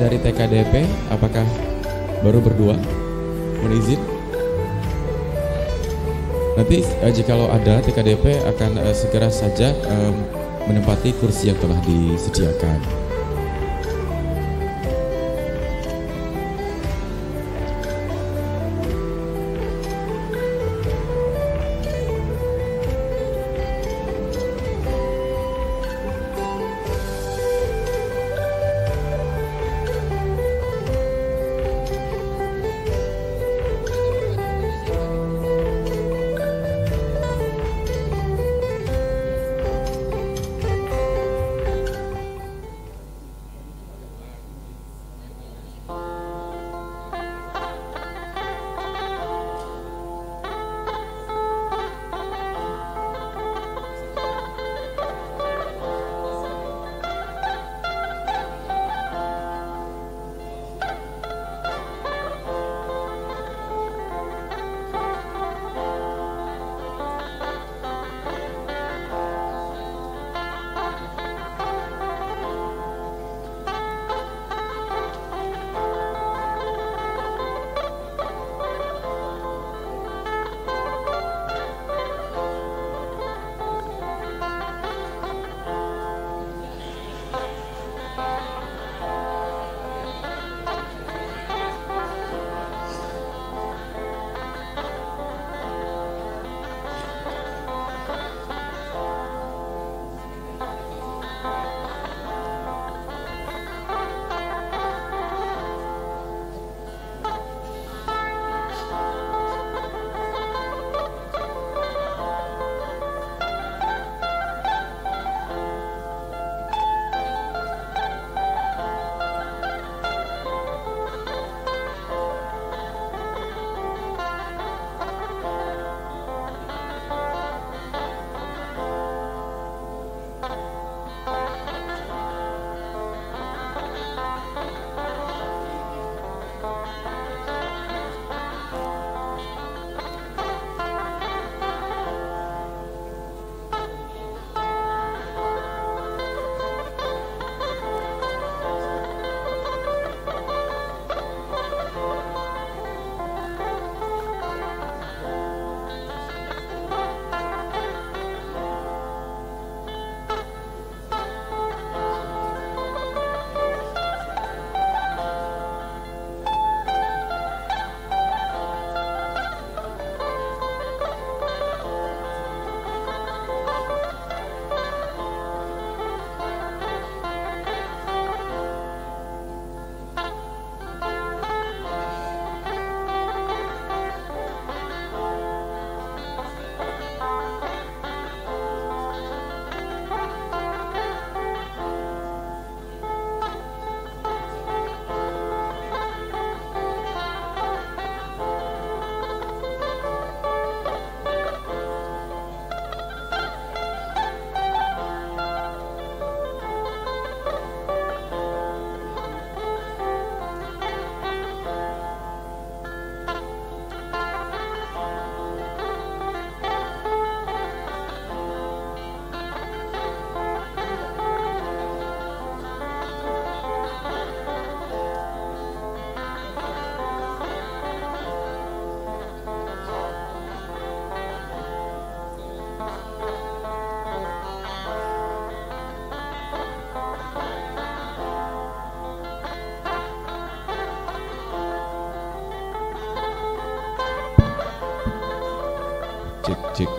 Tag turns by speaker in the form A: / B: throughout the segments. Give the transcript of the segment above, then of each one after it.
A: dari TKDP, apakah baru berdua? Mohon izin. Nanti jikalau ada TKDP akan segera saja menempati kursi yang telah disediakan. Cek cek.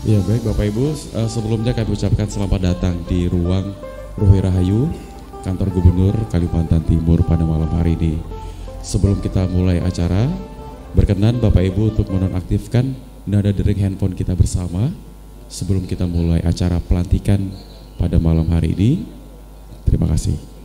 A: Ya baik Bapak Ibu, sebelumnya kami ucapkan selamat datang di ruang Ruhi Rahayu, Kantor Gubernur Kalimantan Timur pada malam hari ini. Sebelum kita mulai acara, berkenan Bapak Ibu untuk menonaktifkan nada dering handphone kita bersama sebelum kita mulai acara pelantikan pada malam hari ini. Terima kasih.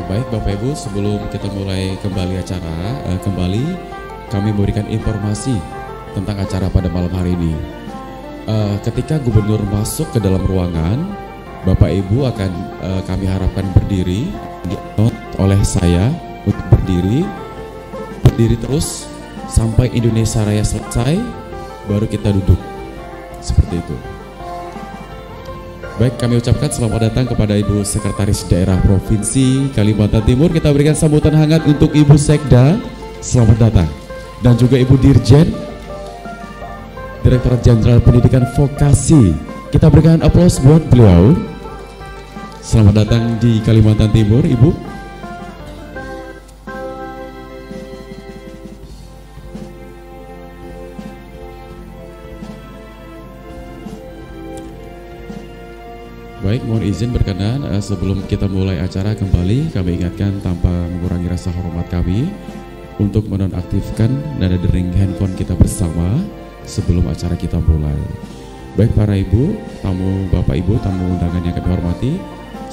A: Baik Bapak Ibu, sebelum kita mulai kembali acara, kembali kami memberikan informasi tentang acara pada malam hari ini. Ketika Gubernur masuk ke dalam ruangan, Bapak Ibu akan kami harapkan berdiri, di-note oleh saya untuk berdiri terus sampai Indonesia Raya selesai, baru kita duduk, seperti itu. Baik, kami ucapkan selamat datang kepada Ibu Sekretaris Daerah Provinsi Kalimantan Timur. Kita berikan sambutan hangat untuk Ibu Sekda, selamat datang. Dan juga Ibu Dirjen, Direktorat Jenderal Pendidikan Vokasi. Kita berikan aplaus buat beliau. Selamat datang di Kalimantan Timur, Ibu. Baik, mohon izin berkenan sebelum kita mulai acara kembali, kami ingatkan tanpa mengurangi rasa hormat kami untuk menonaktifkan nada dering handphone kita bersama sebelum acara kita mulai. Baik para ibu, tamu bapak ibu, tamu undangan yang kami hormati,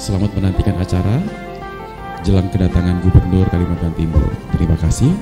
A: selamat menantikan acara jelang kedatangan Gubernur Kalimantan Timur. Terima kasih.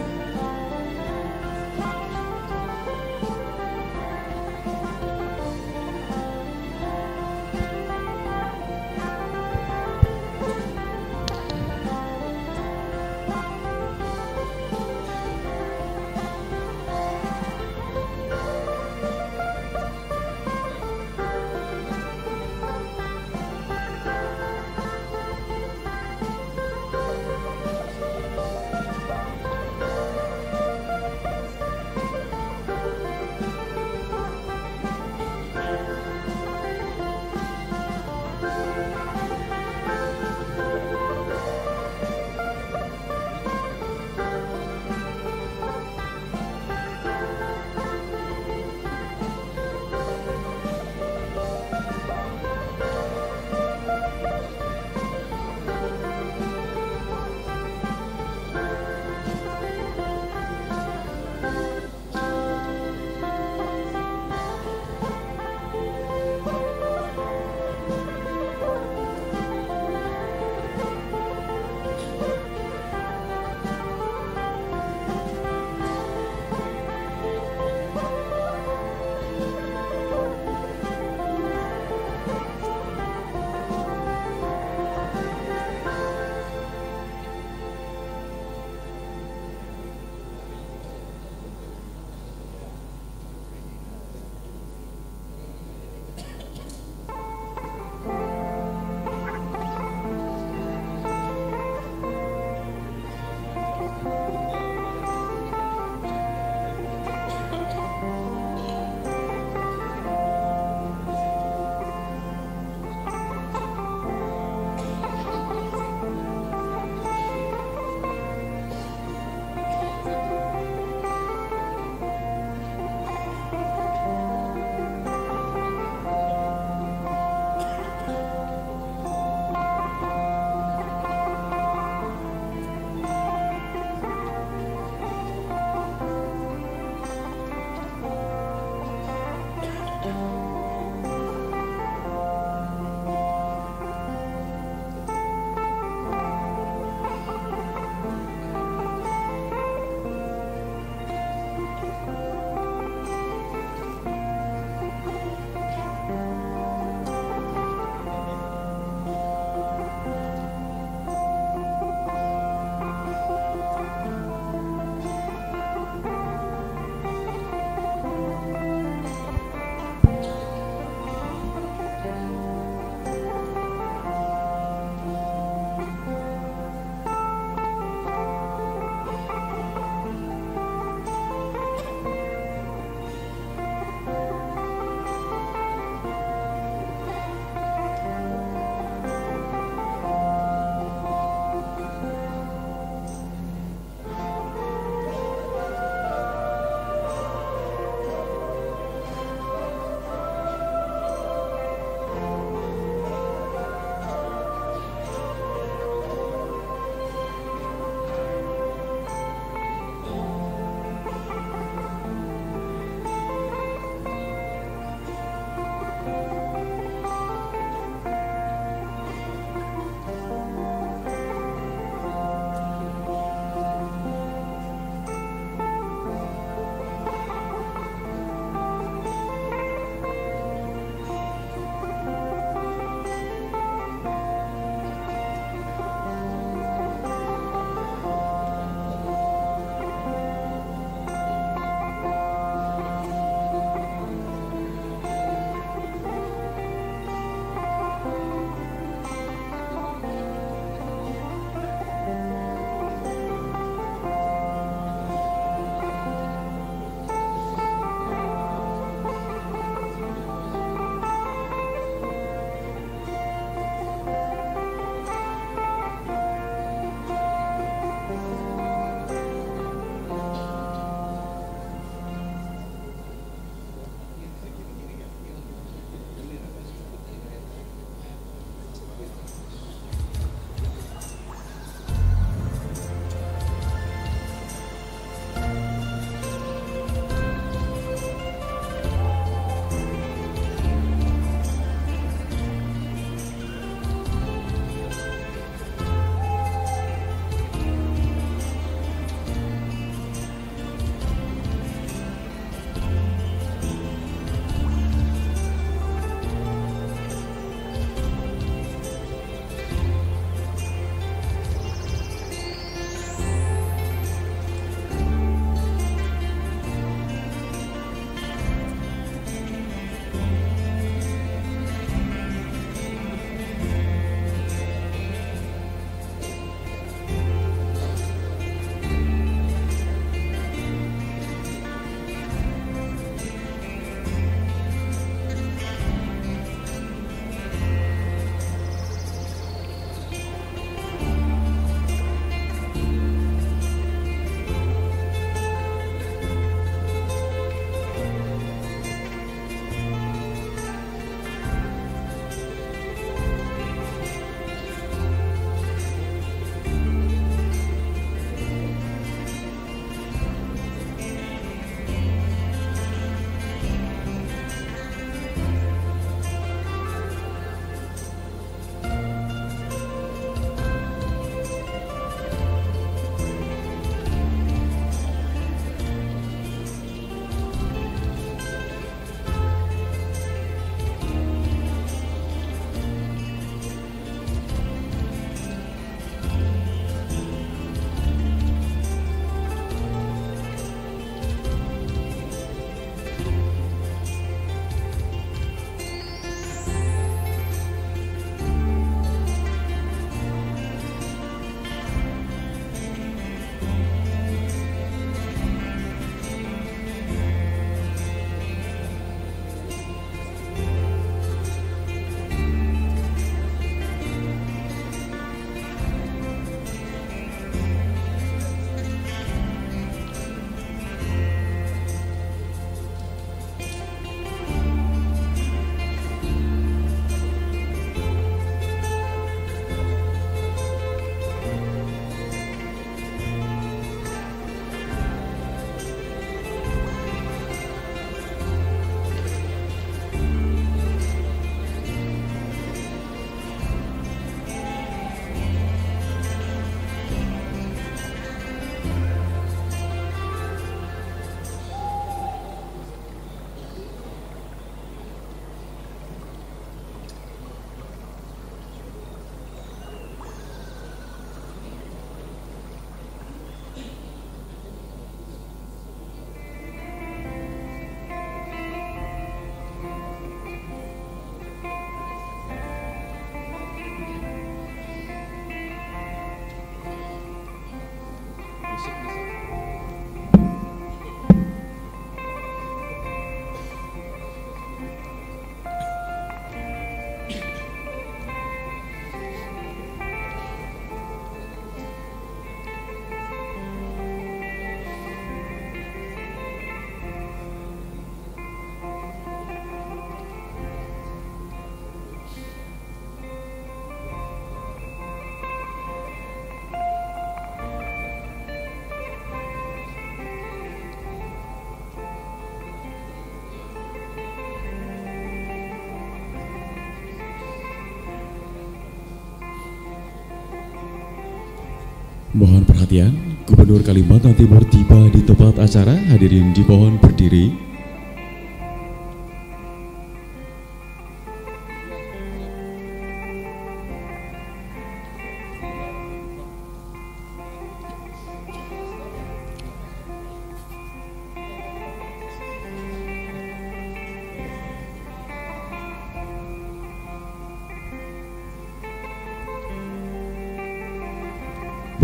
A: Mohon perhatian, Gubernur Kalimantan Timur tiba di tempat acara. Hadirin dimohon berdiri.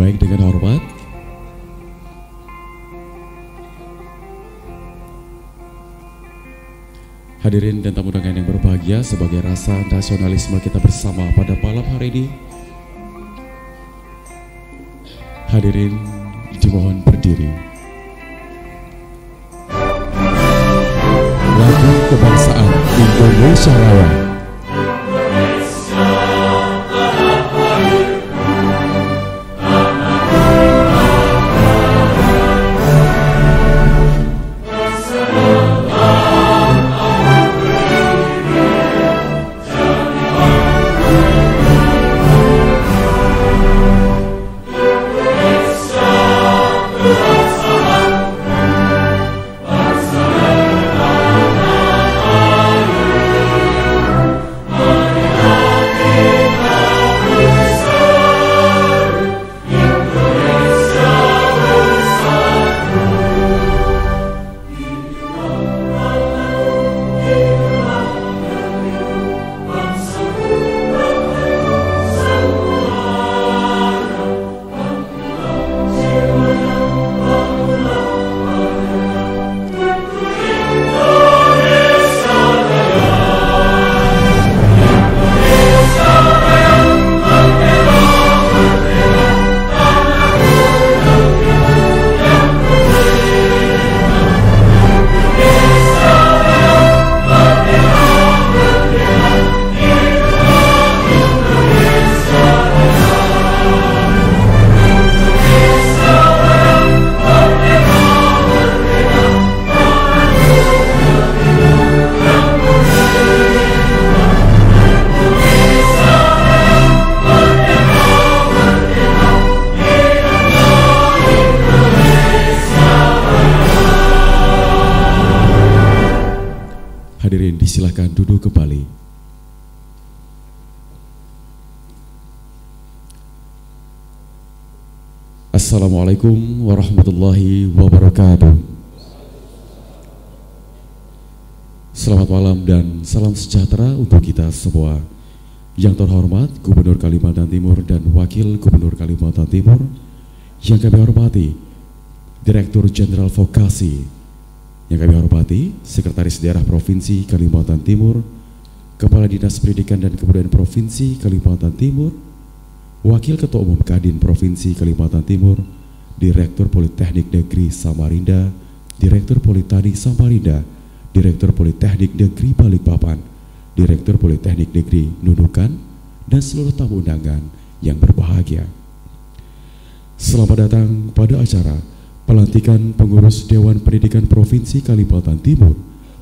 A: Baik, dengan hormat hadirin dan tamu undangan yang berbahagia, sebagai rasa nasionalisme kita bersama pada malam hari ini, hadirin dimohon berdiri. Lagu kebangsaan Indonesia Raya. Hadirin disilakan duduk kembali. Assalamualaikum warahmatullahi wabarakatuh. Selamat malam dan salam sejahtera untuk kita semua. Yang terhormat Gubernur Kalimantan Timur dan Wakil Gubernur Kalimantan Timur, yang kami hormati Direktur Jenderal Vokasi, yang kami hormati Sekretaris Daerah Provinsi Kalimantan Timur, Kepala Dinas Pendidikan dan Kebudayaan Provinsi Kalimantan Timur, Wakil Ketua Umum Kadin Provinsi Kalimantan Timur, Direktur Politeknik Negeri Samarinda, Direktur Politani Samarinda, Direktur Politeknik Negeri Balikpapan, Direktur Politeknik Negeri Nunukan, dan seluruh tamu undangan yang berbahagia. Selamat datang pada acara pelantikan pengurus Dewan Pendidikan Provinsi Kalimantan Timur,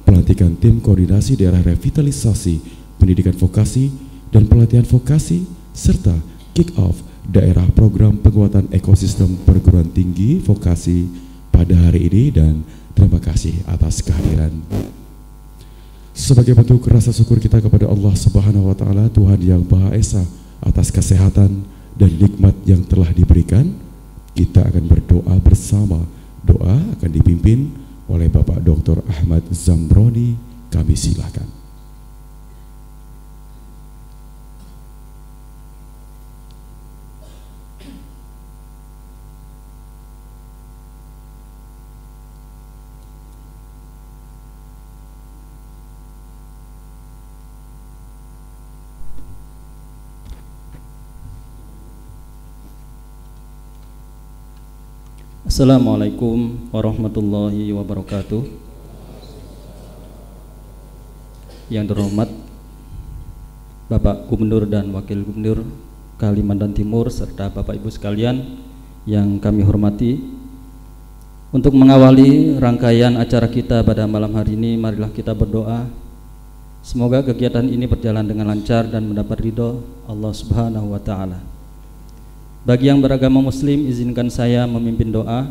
A: pelantikan tim koordinasi daerah revitalisasi pendidikan vokasi dan pelatihan vokasi, serta kick-off daerah program penguatan ekosistem perguruan tinggi vokasi pada hari ini, dan terima kasih atas kehadiran. Sebagai bentuk rasa syukur kita kepada Allah Subhanahu wa Ta'ala, Tuhan yang Maha Esa, atas kesehatan dan nikmat yang telah diberikan, kita akan berdoa bersama. Doa akan dipimpin oleh Bapak Dr. Ahmad Zamroni. Kami silakan.
B: Assalamualaikum warahmatullahi wabarakatuh. Yang terhormat Bapak Gubernur dan Wakil Gubernur Kalimantan Timur serta Bapak Ibu sekalian yang kami hormati, untuk mengawali rangkaian acara kita pada malam hari ini, marilah kita berdoa. Semoga kegiatan ini berjalan dengan lancar dan mendapat ridho Allah Subhanahu wa Ta'ala. Bagi yang beragama Muslim, izinkan saya memimpin doa.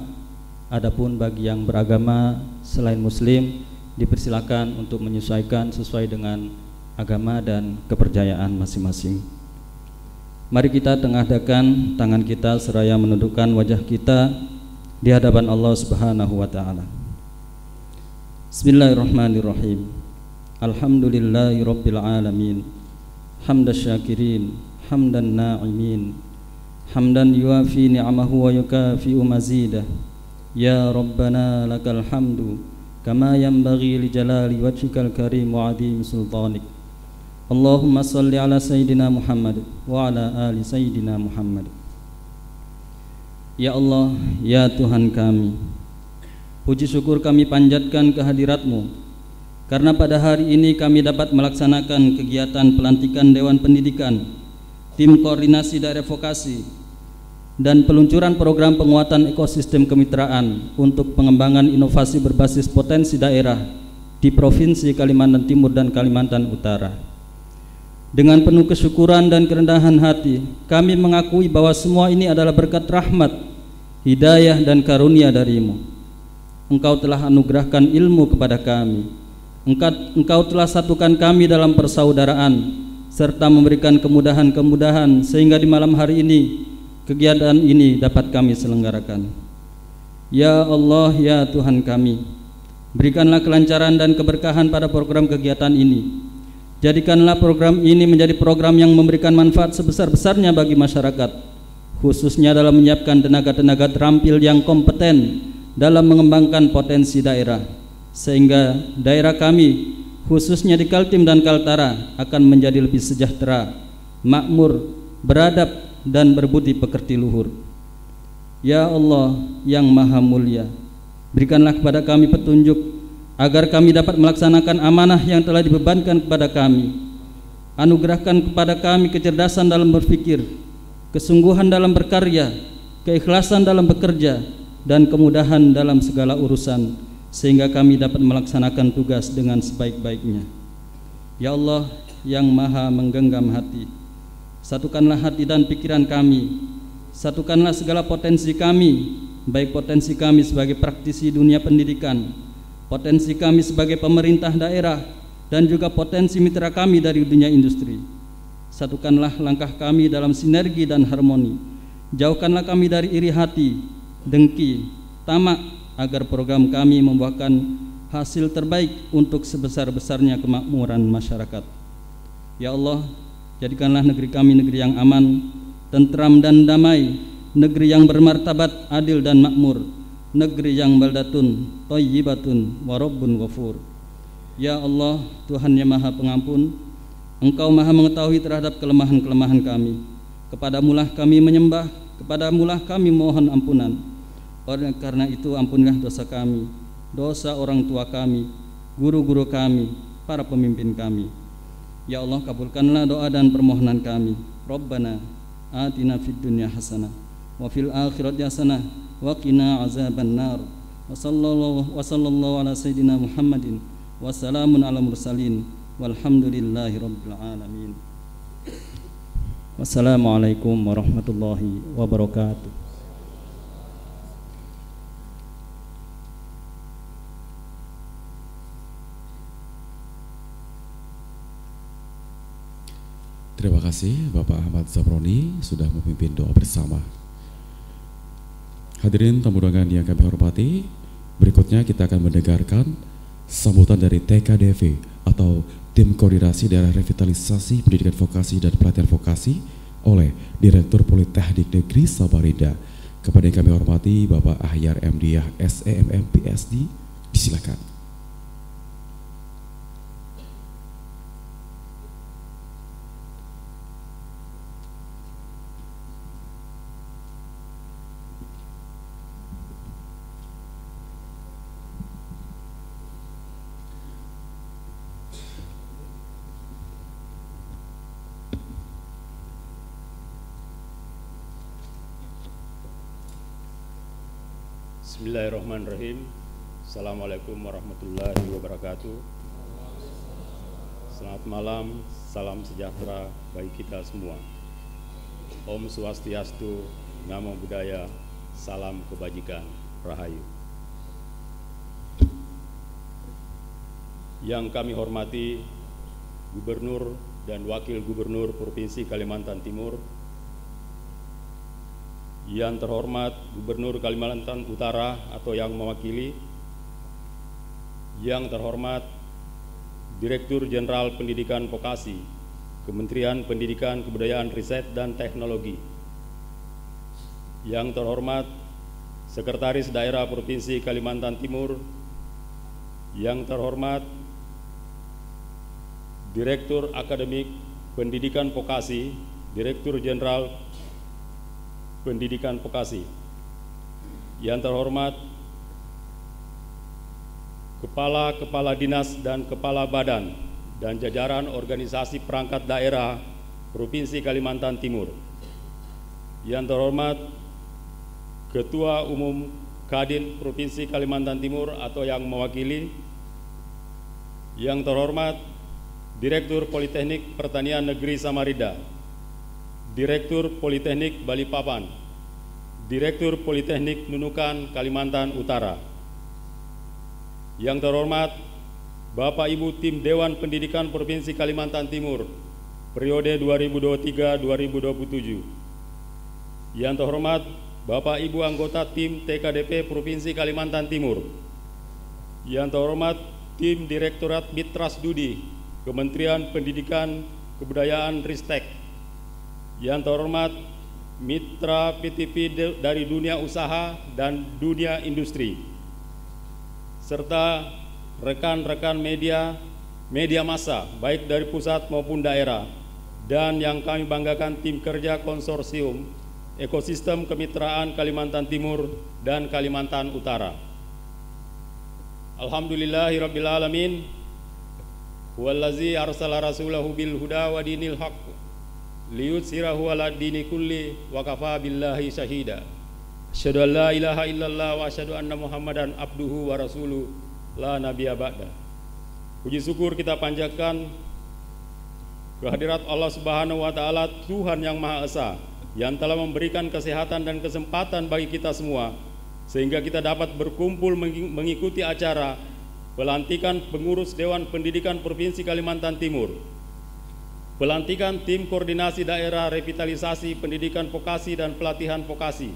B: Adapun bagi yang beragama selain Muslim, dipersilakan untuk menyesuaikan sesuai dengan agama dan kepercayaan masing-masing. Mari kita tengadahkan tangan kita seraya menundukkan wajah kita di hadapan Allah Subhanahu wa taala. Bismillahirrahmanirrahim. Alhamdulillahirabbil alamin. Hamdas syakirin, hamdan na'imin. Hamdan yuafi ni'amahu wa yukafi'u mazidah. Ya Rabbana lakal hamdu kama yanbaghi li jalali wajhikal karim wa adim sultanik. Allahumma salli ala Sayyidina Muhammad wa ala ali Sayyidina Muhammad. Ya Allah, ya Tuhan kami, puji syukur kami panjatkan kehadirat-Mu, karena pada hari ini kami dapat melaksanakan kegiatan pelantikan Dewan Pendidikan, tim koordinasi daerah vokasi, dan peluncuran program penguatan ekosistem kemitraan untuk pengembangan inovasi berbasis potensi daerah di Provinsi Kalimantan Timur dan Kalimantan Utara. Dengan penuh kesyukuran dan kerendahan hati, kami mengakui bahwa semua ini adalah berkat rahmat, hidayah dan karunia dari-Mu. Engkau telah anugerahkan ilmu kepada kami. Engkau telah satukan kami dalam persaudaraan serta memberikan kemudahan-kemudahan sehingga di malam hari ini kegiatan ini dapat kami selenggarakan. Ya Allah, ya Tuhan kami, berikanlah kelancaran dan keberkahan pada program kegiatan ini. Jadikanlah program ini menjadi program yang memberikan manfaat sebesar-besarnya bagi masyarakat, khususnya dalam menyiapkan tenaga-tenaga terampil yang kompeten dalam mengembangkan potensi daerah, sehingga daerah kami, khususnya di Kaltim dan Kaltara, akan menjadi lebih sejahtera, makmur, beradab, dan berbudi pekerti luhur. Ya Allah yang maha mulia, berikanlah kepada kami petunjuk agar kami dapat melaksanakan amanah yang telah dibebankan kepada kami. Anugerahkan kepada kami kecerdasan dalam berpikir, kesungguhan dalam berkarya, keikhlasan dalam bekerja, dan kemudahan dalam segala urusan, sehingga kami dapat melaksanakan tugas dengan sebaik-baiknya. Ya Allah yang maha menggenggam hati, satukanlah hati dan pikiran kami, satukanlah segala potensi kami, baik potensi kami sebagai praktisi dunia pendidikan, potensi kami sebagai pemerintah daerah, dan juga potensi mitra kami dari dunia industri. Satukanlah langkah kami dalam sinergi dan harmoni. Jauhkanlah kami dari iri hati, dengki, tamak, agar program kami membuahkan hasil terbaik untuk sebesar-besarnya kemakmuran masyarakat. Ya Allah, jadikanlah negeri kami negeri yang aman, tentram dan damai, negeri yang bermartabat, adil dan makmur, negeri yang baldatun, thayyibatun, wa rabbun ghafur. Ya Allah, Tuhan yang maha pengampun, Engkau maha mengetahui terhadap kelemahan-kelemahan kami. Kepadamulah kami menyembah, kepadamulah kami mohon ampunan. Oleh karena itu ampunilah dosa kami, dosa orang tua kami, guru-guru kami, para pemimpin kami. Ya Allah, kabulkanlah doa dan permohonan kami. Rabbana atina fid dunya hasanah wa fil akhirati hasanah wa qina azabannar. Wa sallallahu ala sayyidina Muhammadin wa salamun ala mursalin walhamdulillahi rabbil alamin. Wassalamualaikum warahmatullahi wabarakatuh.
A: Terima kasih Bapak Ahmad Zamroni sudah memimpin doa bersama. Hadirin tamu undangan yang kami hormati, berikutnya kita akan mendengarkan sambutan dari TKDV atau Tim Koordinasi Daerah Revitalisasi Pendidikan Vokasi dan Pelatihan Vokasi oleh Direktur Politeknik Negeri Samarinda. Kepada yang kami hormati Bapak Ahyar MDiah SEMM PSD, disilakan.
C: Bismillahirrahmanirrahim. Assalamualaikum warahmatullahi wabarakatuh. Selamat malam, salam sejahtera bagi kita semua. Om Swastiastu, Namo Buddhaya, salam kebajikan, Rahayu. Yang kami hormati Gubernur dan Wakil Gubernur Provinsi Kalimantan Timur, yang terhormat Gubernur Kalimantan Utara atau yang mewakili, yang terhormat Direktur Jenderal Pendidikan Vokasi, Kementerian Pendidikan, Kebudayaan, Riset, dan Teknologi, yang terhormat Sekretaris Daerah Provinsi Kalimantan Timur, yang terhormat Direktur Akademik Pendidikan Vokasi, Direktur Jenderal Pendidikan Vokasi, yang terhormat Kepala Dinas dan Kepala Badan dan jajaran organisasi perangkat daerah Provinsi Kalimantan Timur, yang terhormat Ketua Umum Kadin Provinsi Kalimantan Timur atau yang mewakili, yang terhormat Direktur Politeknik Pertanian Negeri Samarinda, Direktur Politeknik Balikpapan, Direktur Politeknik Nunukan Kalimantan Utara, yang terhormat Bapak Ibu Tim Dewan Pendidikan Provinsi Kalimantan Timur periode 2023-2027, yang terhormat Bapak Ibu anggota Tim TKDP Provinsi Kalimantan Timur, yang terhormat Tim Direktorat Mitra Studi Kementerian Pendidikan, Kebudayaan, Ristek, yang terhormat mitra PTP dari dunia usaha dan dunia industri, serta rekan-rekan media massa baik dari pusat maupun daerah, dan yang kami banggakan tim kerja konsorsium ekosistem kemitraan Kalimantan Timur dan Kalimantan Utara. Alhamdulillahirabbil alamin. Huwallazi arsala rasulahu bil huda wa dinil haqq liyutsirahu ala dini kulli wa kafa billahi syahida. Asyhadu an la ilaha illallah wa asyhadu anna Muhammadan abduhu wa rasuluh la nabiyya ba'da. Puji syukur kita panjatkan kehadirat Allah Subhanahu wa taala, Tuhan yang Maha Esa, yang telah memberikan kesehatan dan kesempatan bagi kita semua sehingga kita dapat berkumpul mengikuti acara pelantikan pengurus Dewan Pendidikan Provinsi Kalimantan Timur, pelantikan tim koordinasi daerah revitalisasi pendidikan vokasi dan pelatihan vokasi,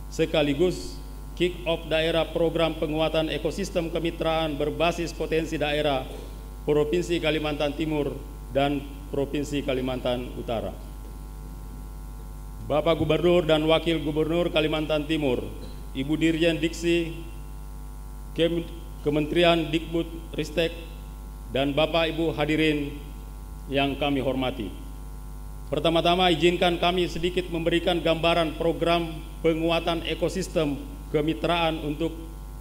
C: sekaligus kick-off daerah program penguatan ekosistem kemitraan berbasis potensi daerah Provinsi Kalimantan Timur dan Provinsi Kalimantan Utara. Bapak Gubernur dan Wakil Gubernur Kalimantan Timur, Ibu Dirjen Diksi Kementerian Dikbud Ristek, dan Bapak Ibu hadirin yang kami hormati. Pertama-tama izinkan kami sedikit memberikan gambaran program penguatan ekosistem kemitraan untuk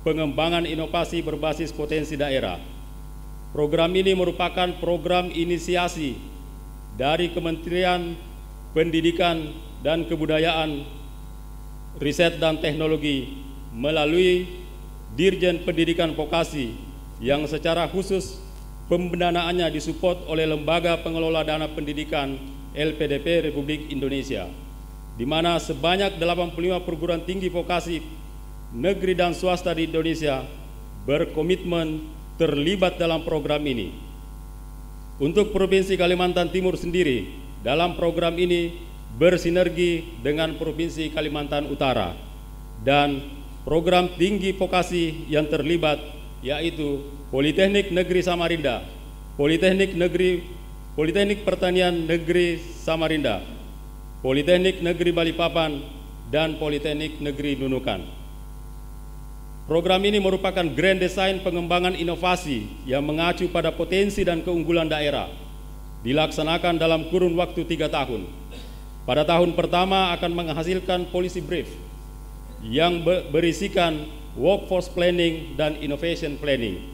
C: pengembangan inovasi berbasis potensi daerah. Program ini merupakan program inisiasi dari Kementerian Pendidikan dan Kebudayaan, Riset dan Teknologi melalui Dirjen Pendidikan Vokasi yang secara khusus pendanaannya disupport oleh Lembaga Pengelola Dana Pendidikan LPDP Republik Indonesia, di mana sebanyak 85 perguruan tinggi vokasi negeri dan swasta di Indonesia berkomitmen terlibat dalam program ini. Untuk Provinsi Kalimantan Timur sendiri, dalam program ini bersinergi dengan Provinsi Kalimantan Utara, dan program tinggi vokasi yang terlibat yaitu Politeknik Negeri Samarinda, Politeknik Pertanian Negeri Samarinda, Politeknik Negeri Balikpapan, dan Politeknik Negeri Nunukan. Program ini merupakan grand design pengembangan inovasi yang mengacu pada potensi dan keunggulan daerah, dilaksanakan dalam kurun waktu 3 tahun. Pada tahun pertama akan menghasilkan policy brief yang berisikan workforce planning dan innovation planning,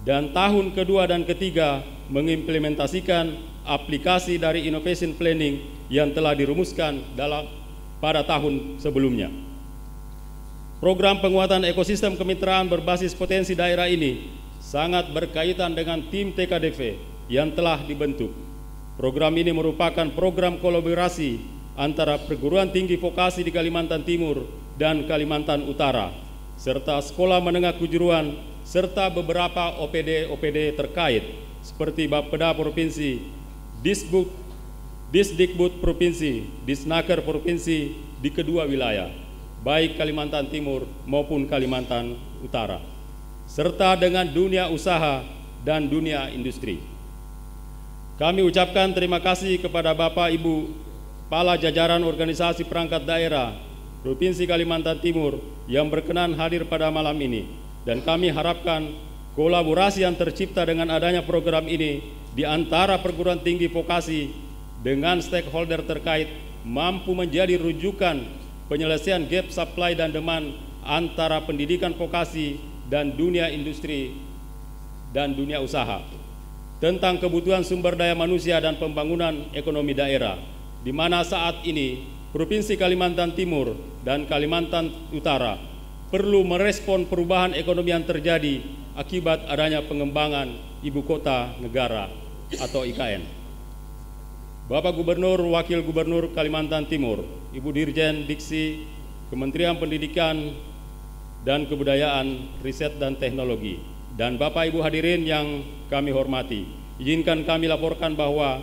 C: dan tahun kedua dan ketiga mengimplementasikan aplikasi dari innovation planning yang telah dirumuskan pada tahun sebelumnya. Program penguatan ekosistem kemitraan berbasis potensi daerah ini sangat berkaitan dengan tim TKDV yang telah dibentuk. Program ini merupakan program kolaborasi antara perguruan tinggi vokasi di Kalimantan Timur dan Kalimantan Utara, serta sekolah menengah kejuruan, serta beberapa OPD terkait seperti Bapeda Provinsi, Disdikbud Provinsi, Disnaker Provinsi di kedua wilayah, baik Kalimantan Timur maupun Kalimantan Utara, serta dengan dunia usaha dan dunia industri. Kami ucapkan terima kasih kepada Bapak Ibu Kepala Jajaran Organisasi Perangkat Daerah Provinsi Kalimantan Timur yang berkenan hadir pada malam ini, dan kami harapkan kolaborasi yang tercipta dengan adanya program ini di antara perguruan tinggi vokasi dengan stakeholder terkait mampu menjadi rujukan penyelesaian gap supply dan demand antara pendidikan vokasi dan dunia industri dan dunia usaha tentang kebutuhan sumber daya manusia dan pembangunan ekonomi daerah, di mana saat ini Provinsi Kalimantan Timur dan Kalimantan Utara perlu merespon perubahan ekonomi yang terjadi akibat adanya pengembangan ibu kota negara atau IKN. Bapak Gubernur, Wakil Gubernur Kalimantan Timur, Ibu Dirjen Diksi Kementerian Pendidikan dan Kebudayaan, Riset dan Teknologi, dan Bapak Ibu hadirin yang kami hormati, izinkan kami laporkan bahwa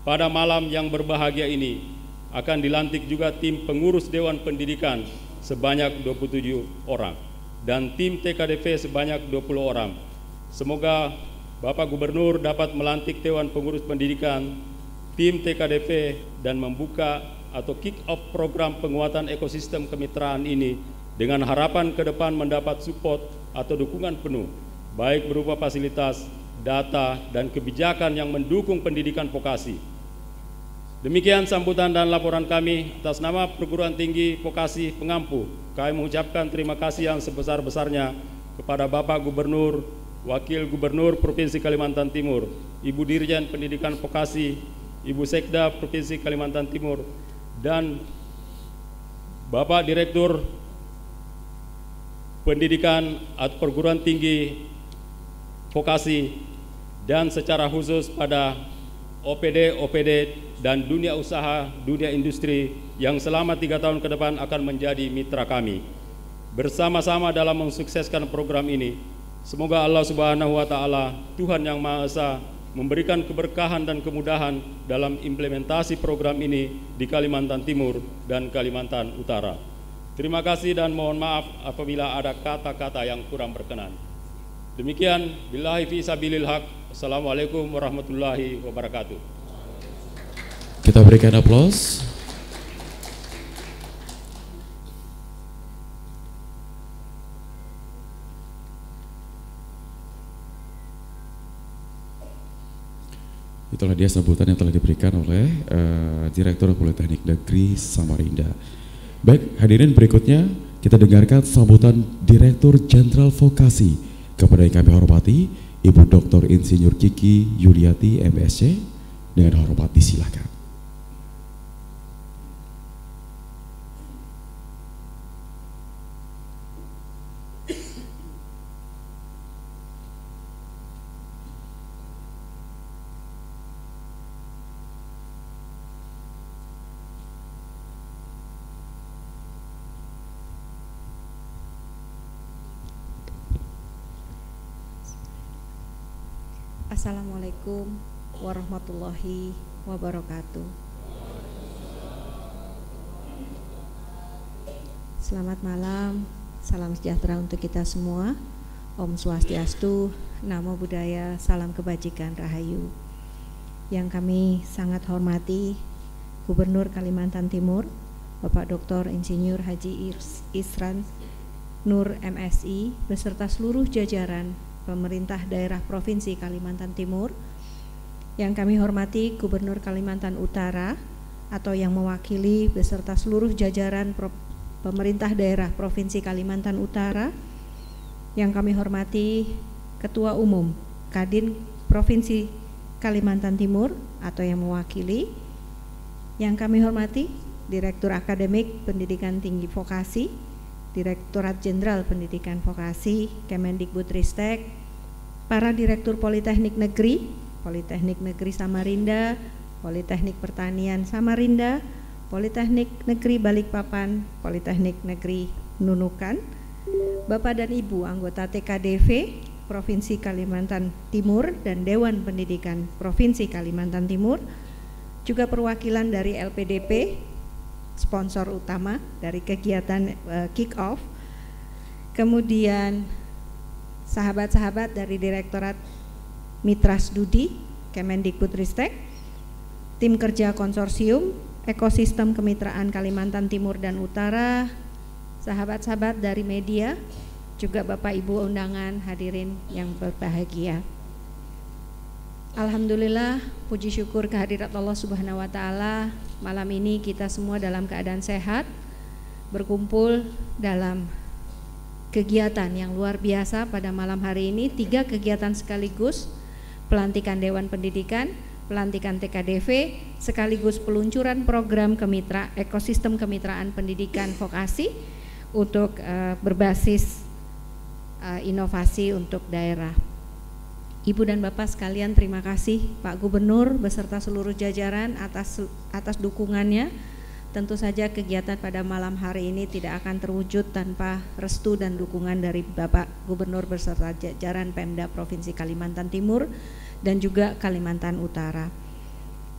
C: pada malam yang berbahagia ini akan dilantik juga tim pengurus Dewan Pendidikan sebanyak 27 orang dan tim TKDV sebanyak 20 orang. Semoga Bapak Gubernur dapat melantik Dewan Pengurus Pendidikan, tim TKDV, dan membuka atau kick off program penguatan ekosistem kemitraan ini dengan harapan ke depan mendapat support atau dukungan penuh, baik berupa fasilitas, data, dan kebijakan yang mendukung pendidikan vokasi. Demikian sambutan dan laporan kami. Atas nama Perguruan Tinggi Vokasi Pengampu, kami mengucapkan terima kasih yang sebesar-besarnya kepada Bapak Gubernur, Wakil Gubernur Provinsi Kalimantan Timur, Ibu Dirjen Pendidikan Vokasi, Ibu Sekda Provinsi Kalimantan Timur, dan Bapak Direktur Pendidikan atau Perguruan Tinggi Vokasi, dan secara khusus pada OPD dan dunia usaha, dunia industri yang selama 3 tahun ke depan akan menjadi mitra kami. Bersama-sama dalam mensukseskan program ini, semoga Allah Subhanahu wa Ta'ala, Tuhan Yang Maha Esa, memberikan keberkahan dan kemudahan dalam implementasi program ini di Kalimantan Timur dan Kalimantan Utara. Terima kasih dan mohon maaf apabila ada kata-kata yang kurang berkenan. Demikian, billahi fi sabilil haq. Assalamualaikum warahmatullahi wabarakatuh.
A: Kita berikan aplaus. Itulah dia sambutan yang telah diberikan oleh Direktur Politeknik Negeri Samarinda. Baik, hadirin, berikutnya kita dengarkan sambutan Direktur Jenderal Vokasi kepada yang kami hormati Ibu Dr. Insinyur Kiki Yuliati MSc. Dengan hormat disilakan.
D: Assalamualaikum warahmatullahi wabarakatuh. Selamat malam, salam sejahtera untuk kita semua. Om Swastiastu, Namo Buddhaya, salam kebajikan, rahayu. Yang kami sangat hormati Gubernur Kalimantan Timur, Bapak Dr. Insinyur Haji Isran Nur MSI, beserta seluruh jajaran Pemerintah Daerah Provinsi Kalimantan Timur. Yang kami hormati Gubernur Kalimantan Utara atau yang mewakili beserta seluruh jajaran Pemerintah Daerah Provinsi Kalimantan Utara. Yang kami hormati Ketua Umum Kadin Provinsi Kalimantan Timur atau yang mewakili. Yang kami hormati Direktur Akademik Pendidikan Tinggi Vokasi, Direktorat Jenderal Pendidikan Vokasi, Kemendikbudristek, para Direktur Politeknik Negeri, Politeknik Negeri Samarinda, Politeknik Pertanian Samarinda, Politeknik Negeri Balikpapan, Politeknik Negeri Nunukan, Bapak dan Ibu anggota TKDV Provinsi Kalimantan Timur dan Dewan Pendidikan Provinsi Kalimantan Timur, juga perwakilan dari LPDP, sponsor utama dari kegiatan kick off, kemudian sahabat-sahabat dari Direktorat Mitra Studi Kemendikbudristek, tim kerja konsorsium ekosistem kemitraan Kalimantan Timur dan Utara, sahabat-sahabat dari media, juga Bapak Ibu undangan hadirin yang berbahagia. Alhamdulillah, puji syukur kehadirat Allah Subhanahu wa taala, malam ini kita semua dalam keadaan sehat berkumpul dalam kegiatan yang luar biasa pada malam hari ini. 3 kegiatan sekaligus, pelantikan Dewan Pendidikan, pelantikan TKDV, sekaligus peluncuran program ekosistem kemitraan pendidikan vokasi untuk berbasis inovasi untuk daerah. Ibu dan Bapak sekalian, terima kasih Pak Gubernur beserta seluruh jajaran atas dukungannya. Tentu saja kegiatan pada malam hari ini tidak akan terwujud tanpa restu dan dukungan dari Bapak Gubernur beserta jajaran Pemda Provinsi Kalimantan Timur dan juga Kalimantan Utara.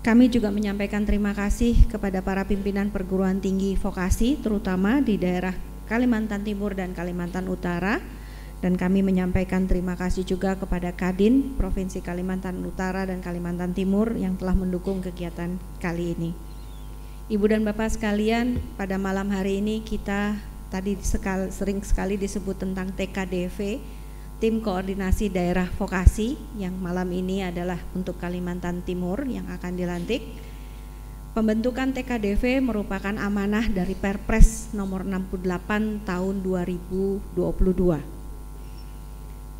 D: Kami juga menyampaikan terima kasih kepada para pimpinan perguruan tinggi vokasi terutama di daerah Kalimantan Timur dan Kalimantan Utara, dan kami menyampaikan terima kasih juga kepada Kadin Provinsi Kalimantan Utara dan Kalimantan Timur yang telah mendukung kegiatan kali ini. Ibu dan Bapak sekalian, pada malam hari ini kita tadi sering sekali disebut tentang TKDV, Tim Koordinasi Daerah Vokasi, yang malam ini adalah untuk Kalimantan Timur yang akan dilantik. Pembentukan TKDV merupakan amanah dari Perpres nomor 68 tahun 2022.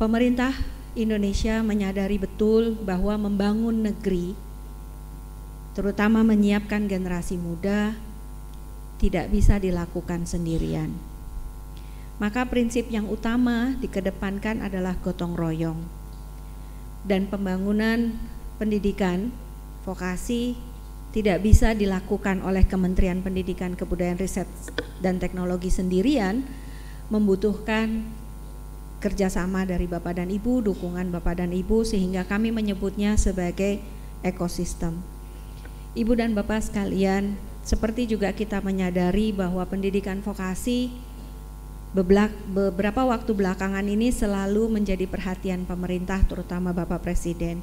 D: Pemerintah Indonesia menyadari betul bahwa membangun negeri, terutama menyiapkan generasi muda, tidak bisa dilakukan sendirian. Maka prinsip yang utama dikedepankan adalah gotong royong. Dan pembangunan pendidikan vokasi tidak bisa dilakukan oleh Kementerian Pendidikan, Kebudayaan, Riset, dan Teknologi sendirian, membutuhkan kerjasama dari Bapak dan Ibu, dukungan Bapak dan Ibu, sehingga kami menyebutnya sebagai ekosistem. Ibu dan Bapak sekalian, seperti juga kita menyadari bahwa pendidikan vokasi beberapa waktu belakangan ini selalu menjadi perhatian pemerintah, terutama Bapak Presiden.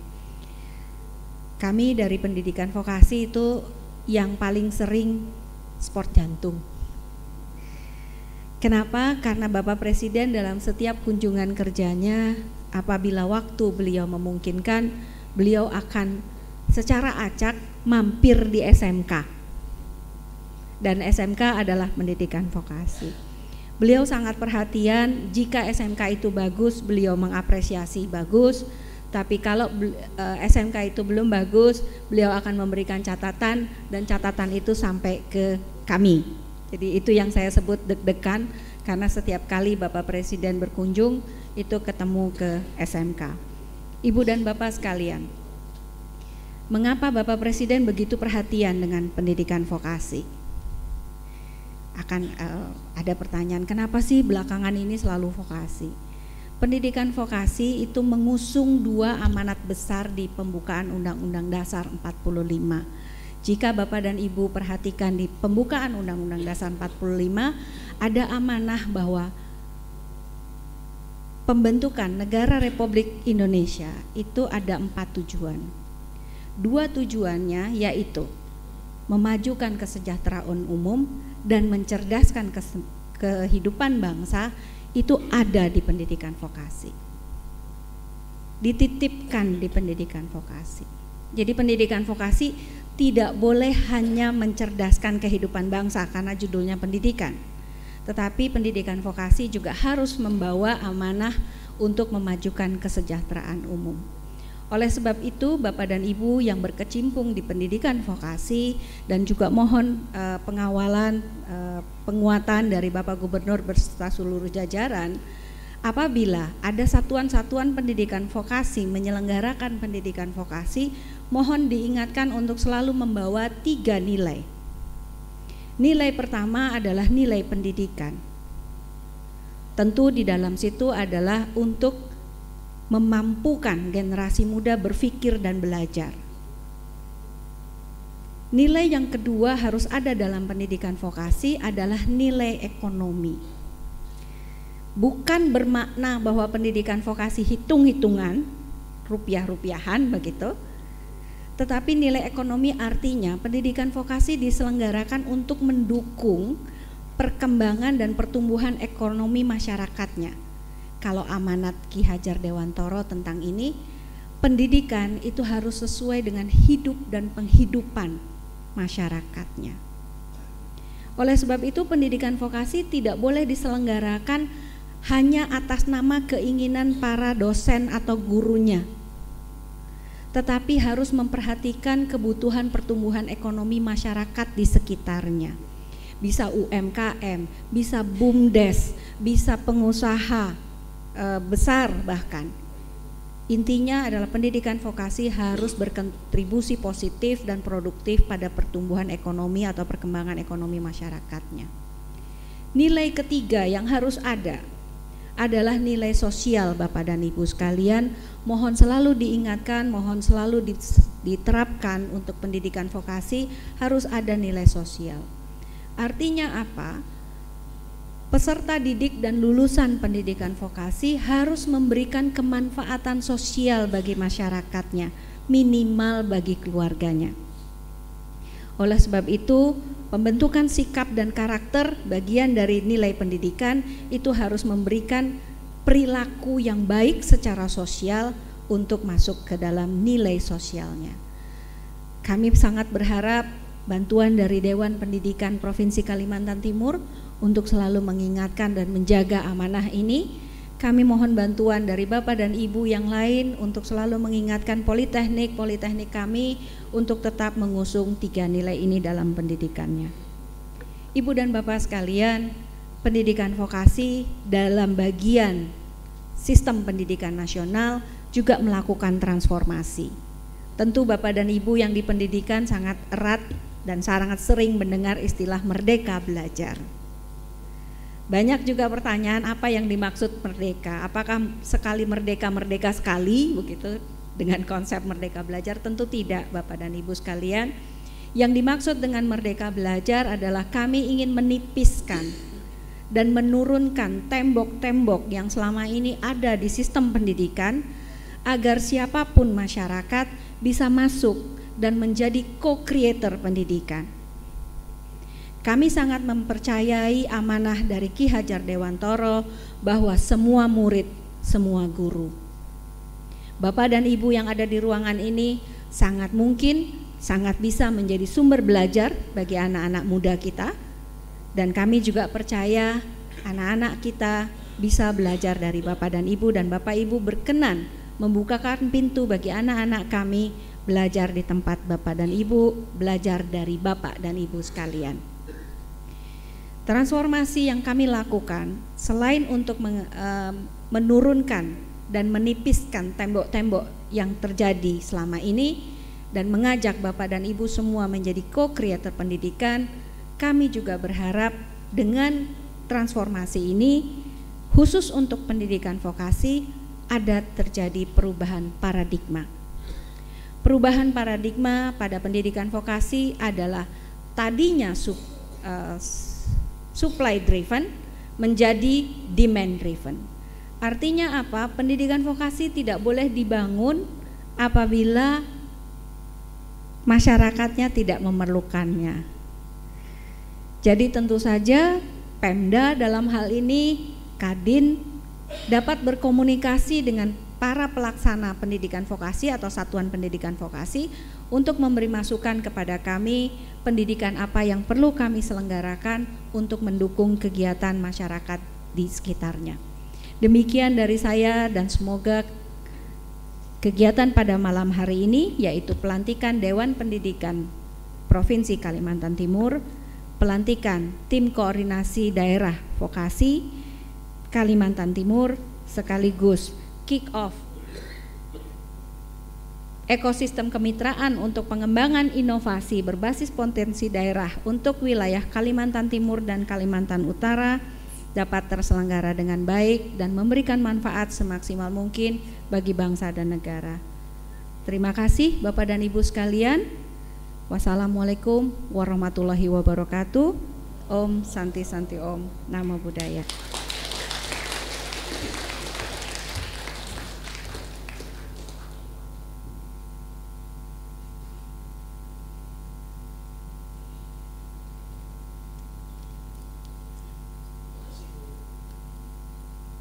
D: Kami dari pendidikan vokasi itu yang paling sering sport jantung. Kenapa? Karena Bapak Presiden dalam setiap kunjungan kerjanya, apabila waktu beliau memungkinkan, beliau akan secara acak mampir di SMK. Dan SMK adalah pendidikan vokasi. Beliau sangat perhatian, jika SMK itu bagus, beliau mengapresiasi bagus, tapi kalau SMK itu belum bagus, beliau akan memberikan catatan, dan catatan itu sampai ke kami. Jadi itu yang saya sebut deg-degan, karena setiap kali Bapak Presiden berkunjung itu ketemu ke SMK. Ibu dan Bapak sekalian, mengapa Bapak Presiden begitu perhatian dengan pendidikan vokasi? Akan ada pertanyaan, kenapa sih belakangan ini selalu vokasi? Pendidikan vokasi itu mengusung 2 amanat besar di pembukaan Undang-Undang Dasar 45. Jika Bapak dan Ibu perhatikan di pembukaan Undang-Undang Dasar 45, ada amanah bahwa pembentukan Negara Republik Indonesia itu ada 4 tujuan. 2 tujuannya yaitu memajukan kesejahteraan umum dan mencerdaskan kehidupan bangsa, itu ada di pendidikan vokasi. Dititipkan di pendidikan vokasi. Jadi pendidikan vokasi tidak boleh hanya mencerdaskan kehidupan bangsa karena judulnya pendidikan, tetapi pendidikan vokasi juga harus membawa amanah untuk memajukan kesejahteraan umum. Oleh sebab itu, Bapak dan Ibu yang berkecimpung di pendidikan vokasi, dan juga mohon pengawalan, penguatan dari Bapak Gubernur beserta seluruh jajaran, apabila ada satuan-satuan pendidikan vokasi menyelenggarakan pendidikan vokasi, mohon diingatkan untuk selalu membawa 3 nilai. Nilai pertama adalah nilai pendidikan. Tentu di dalam situ adalah untuk memampukan generasi muda berpikir dan belajar. Nilai yang kedua harus ada dalam pendidikan vokasi adalah nilai ekonomi. Bukan bermakna bahwa pendidikan vokasi hitung-hitungan, rupiah-rupiahan begitu. Tetapi nilai ekonomi artinya pendidikan vokasi diselenggarakan untuk mendukung perkembangan dan pertumbuhan ekonomi masyarakatnya. Kalau amanat Ki Hajar Dewantoro tentang ini, pendidikan itu harus sesuai dengan hidup dan penghidupan masyarakatnya. Oleh sebab itu pendidikan vokasi tidak boleh diselenggarakan hanya atas nama keinginan para dosen atau gurunya, tetapi harus memperhatikan kebutuhan pertumbuhan ekonomi masyarakat di sekitarnya. Bisa UMKM, bisa BUMDes, bisa pengusaha besar bahkan. Intinya adalah pendidikan vokasi harus berkontribusi positif dan produktif pada pertumbuhan ekonomi atau perkembangan ekonomi masyarakatnya. Nilai ketiga yang harus ada adalah nilai sosial, Bapak dan Ibu sekalian. Mohon selalu diingatkan, mohon selalu diterapkan untuk pendidikan vokasi harus ada nilai sosial. Artinya apa? Peserta didik dan lulusan pendidikan vokasi harus memberikan kemanfaatan sosial bagi masyarakatnya, minimal bagi keluarganya. Oleh sebab itu, pembentukan sikap dan karakter bagian dari nilai pendidikan itu harus memberikan perilaku yang baik secara sosial untuk masuk ke dalam nilai sosialnya. Kami sangat berharap bantuan dari Dewan Pendidikan Provinsi Kalimantan Timur untuk selalu mengingatkan dan menjaga amanah ini. Kami mohon bantuan dari Bapak dan Ibu yang lain untuk selalu mengingatkan politeknik kami untuk tetap mengusung 3 nilai ini dalam pendidikannya. Ibu dan Bapak sekalian, pendidikan vokasi dalam bagian sistem pendidikan nasional juga melakukan transformasi. Tentu Bapak dan Ibu yang di pendidikan sangat erat dan sangat sering mendengar istilah merdeka belajar. Banyak juga pertanyaan apa yang dimaksud merdeka, apakah sekali merdeka sekali begitu dengan konsep merdeka belajar? Tentu tidak, Bapak dan Ibu sekalian. Yang dimaksud dengan merdeka belajar adalah kami ingin menipiskan dan menurunkan tembok-tembok yang selama ini ada di sistem pendidikan agar siapapun masyarakat bisa masuk dan menjadi co-creator pendidikan. Kami sangat mempercayai amanah dari Ki Hajar Dewantoro bahwa semua murid, semua guru. Bapak dan Ibu yang ada di ruangan ini sangat mungkin, sangat bisa menjadi sumber belajar bagi anak-anak muda kita. Dan kami juga percaya anak-anak kita bisa belajar dari Bapak dan Ibu, dan Bapak Ibu berkenan membukakan pintu bagi anak-anak kami belajar di tempat Bapak dan Ibu, belajar dari Bapak dan Ibu sekalian. Transformasi yang kami lakukan selain untuk menurunkan dan menipiskan tembok-tembok yang terjadi selama ini dan mengajak Bapak dan Ibu semua menjadi co-creator pendidikan, kami juga berharap dengan transformasi ini khusus untuk pendidikan vokasi ada terjadi perubahan paradigma. Perubahan paradigma pada pendidikan vokasi adalah tadinya supply driven menjadi demand driven. Artinya apa? Pendidikan vokasi tidak boleh dibangun apabila masyarakatnya tidak memerlukannya. Jadi tentu saja Pemda dalam hal ini Kadin dapat berkomunikasi dengan para pelaksana pendidikan vokasi atau satuan pendidikan vokasi untuk memberi masukan kepada kami pendidikan apa yang perlu kami selenggarakan untuk mendukung kegiatan masyarakat di sekitarnya. Demikian dari saya dan semoga kegiatan pada malam hari ini yaitu pelantikan Dewan Pendidikan Provinsi Kalimantan Timur, pelantikan tim koordinasi daerah vokasi Kalimantan Timur sekaligus kick off ekosistem kemitraan untuk pengembangan inovasi berbasis potensi daerah untuk wilayah Kalimantan Timur dan Kalimantan Utara dapat terselenggara dengan baik dan memberikan manfaat semaksimal mungkin bagi bangsa dan negara. Terima kasih Bapak dan Ibu sekalian. Wassalamualaikum warahmatullahi wabarakatuh. Om Santi Santi Om. Namo Buddhaya.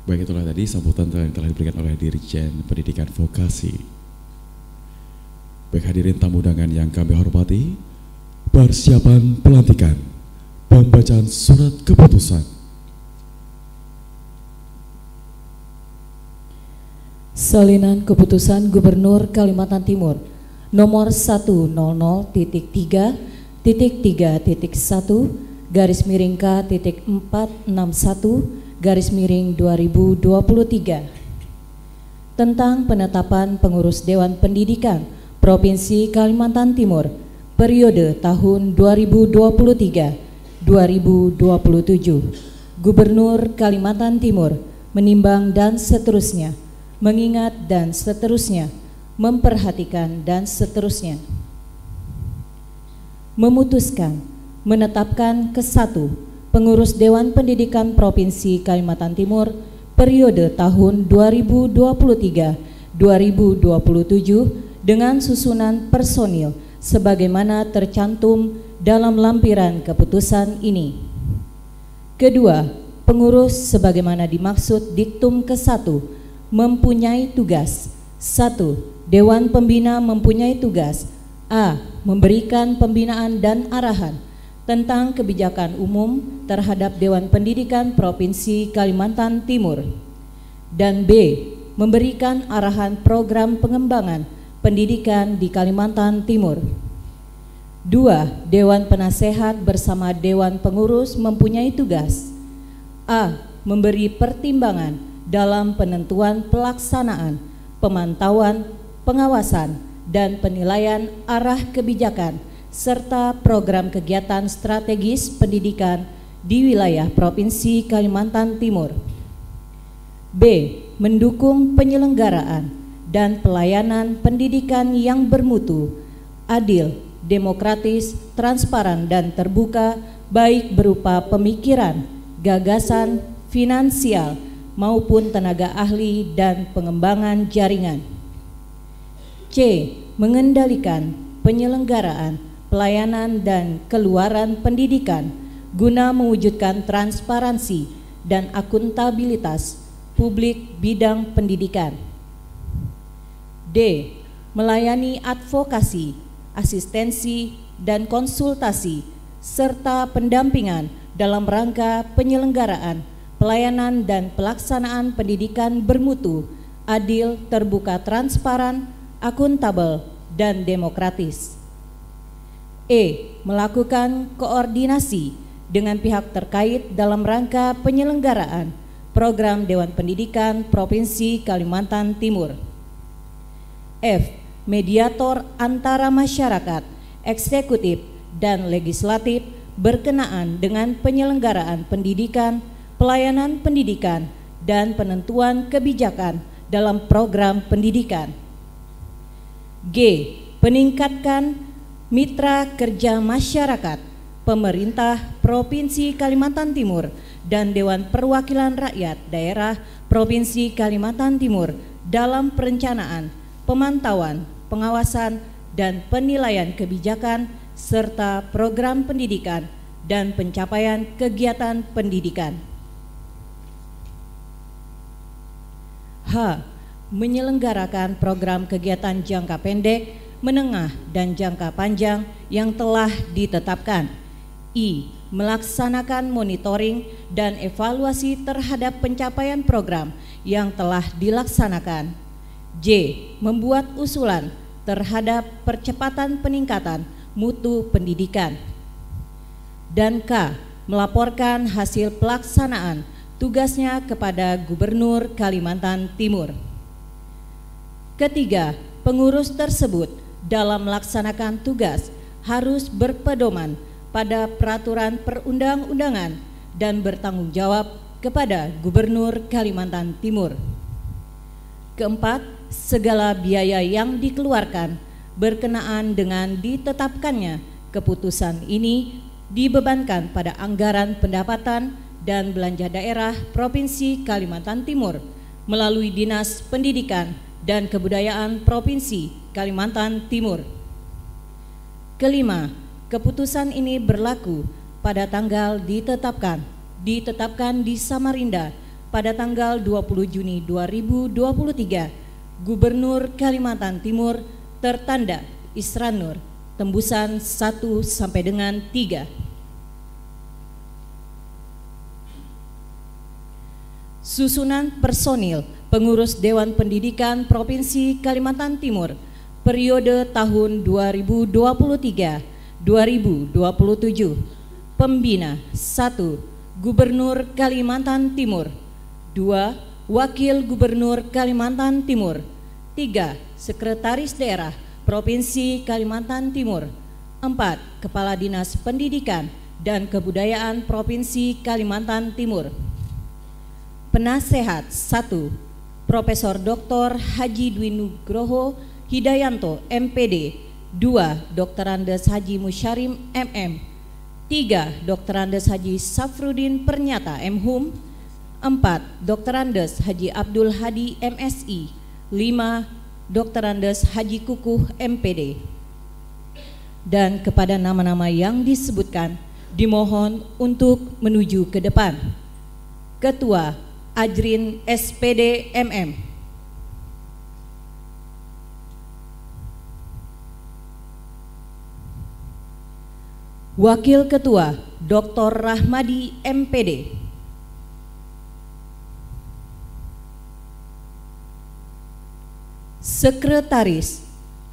A: Baik, itulah tadi sambutan yang telah diberikan oleh Dirjen Pendidikan Vokasi. Baik, hadirin tamu undangan yang kami hormati, persiapan pelantikan, pembacaan surat keputusan.
E: Salinan Keputusan Gubernur Kalimantan Timur nomor 100.K.3.461/2023 tentang penetapan pengurus Dewan Pendidikan Provinsi Kalimantan Timur periode tahun 2023-2027. Gubernur Kalimantan Timur menimbang dan seterusnya, mengingat dan seterusnya, memperhatikan dan seterusnya. Memutuskan menetapkan ke-1 pengurus Dewan Pendidikan Provinsi Kalimantan Timur periode tahun 2023-2027 dengan susunan personil sebagaimana tercantum dalam lampiran keputusan ini. Kedua, pengurus sebagaimana dimaksud diktum ke-1 mempunyai tugas: 1. Dewan Pembina mempunyai tugas: A. Memberikan pembinaan dan arahan tentang kebijakan umum terhadap Dewan Pendidikan Provinsi Kalimantan Timur, dan B. Memberikan arahan program pengembangan pendidikan di Kalimantan Timur. 2. Dewan Penasehat bersama Dewan Pengurus mempunyai tugas: A. Memberi pertimbangan dalam penentuan pelaksanaan, pemantauan, pengawasan, dan penilaian arah kebijakan serta program kegiatan strategis pendidikan di wilayah Provinsi Kalimantan Timur. B. Mendukung penyelenggaraan dan pelayanan pendidikan yang bermutu, adil, demokratis, transparan, dan terbuka, baik berupa pemikiran, gagasan, finansial, maupun tenaga ahli dan pengembangan jaringan. C. Mengendalikan penyelenggaraan, pelayanan, dan keluaran pendidikan guna mewujudkan transparansi dan akuntabilitas publik bidang pendidikan. D. Melayani advokasi, asistensi, dan konsultasi serta pendampingan dalam rangka penyelenggaraan, pelayanan, dan pelaksanaan pendidikan bermutu, adil, terbuka, transparan, akuntabel, dan demokratis. E. Melakukan koordinasi dengan pihak terkait dalam rangka penyelenggaraan program Dewan Pendidikan Provinsi Kalimantan Timur. F. Mediator antara masyarakat, eksekutif, dan legislatif berkenaan dengan penyelenggaraan pendidikan, pelayanan pendidikan, dan penentuan kebijakan dalam program pendidikan. G. Peningkatkan mitra kerja masyarakat, pemerintah Provinsi Kalimantan Timur, dan Dewan Perwakilan Rakyat Daerah Provinsi Kalimantan Timur dalam perencanaan, pemantauan, pengawasan, dan penilaian kebijakan serta program pendidikan dan pencapaian kegiatan pendidikan. H. Menyelenggarakan program kegiatan jangka pendek, menengah, dan jangka panjang yang telah ditetapkan. I. Melaksanakan monitoring dan evaluasi terhadap pencapaian program yang telah dilaksanakan. J. Membuat usulan terhadap percepatan peningkatan mutu pendidikan. Dan K. Melaporkan hasil pelaksanaan tugasnya kepada Gubernur Kalimantan Timur. Ketiga, pengurus tersebut dalam melaksanakan tugas harus berpedoman pada peraturan perundang-undangan dan bertanggung jawab kepada Gubernur Kalimantan Timur. Keempat, segala biaya yang dikeluarkan berkenaan dengan ditetapkannya keputusan ini dibebankan pada anggaran pendapatan dan belanja daerah Provinsi Kalimantan Timur melalui Dinas Pendidikan dan Kebudayaan Provinsi Kalimantan Timur. Kelima, keputusan ini berlaku pada tanggal ditetapkan di Samarinda pada tanggal 20 Juni 2023, Gubernur Kalimantan Timur tertanda Isran Nur, tembusan 1 sampai dengan 3. Susunan personil pengurus Dewan Pendidikan Provinsi Kalimantan Timur periode tahun 2023-2027. Pembina 1. Gubernur Kalimantan Timur. 2. Wakil Gubernur Kalimantan Timur. 3. Sekretaris Daerah Provinsi Kalimantan Timur. 4. Kepala Dinas Pendidikan dan Kebudayaan Provinsi Kalimantan Timur. Penasehat 1. Profesor Dr. Haji Dwi Nugroho Hidayanto MPD. 2. Dr. Andes Haji Musyarim MM. 3. Dr. Andes Haji Safrudin Pernyata MHum. 4. Dr. Andes Haji Abdul Hadi MSI. 5. Dr. Andes Haji Kukuh MPD. Dan kepada nama-nama yang disebutkan dimohon untuk menuju ke depan. Ketua Ajrin SPD MM. Wakil Ketua Dr. Rahmadi MPD. Sekretaris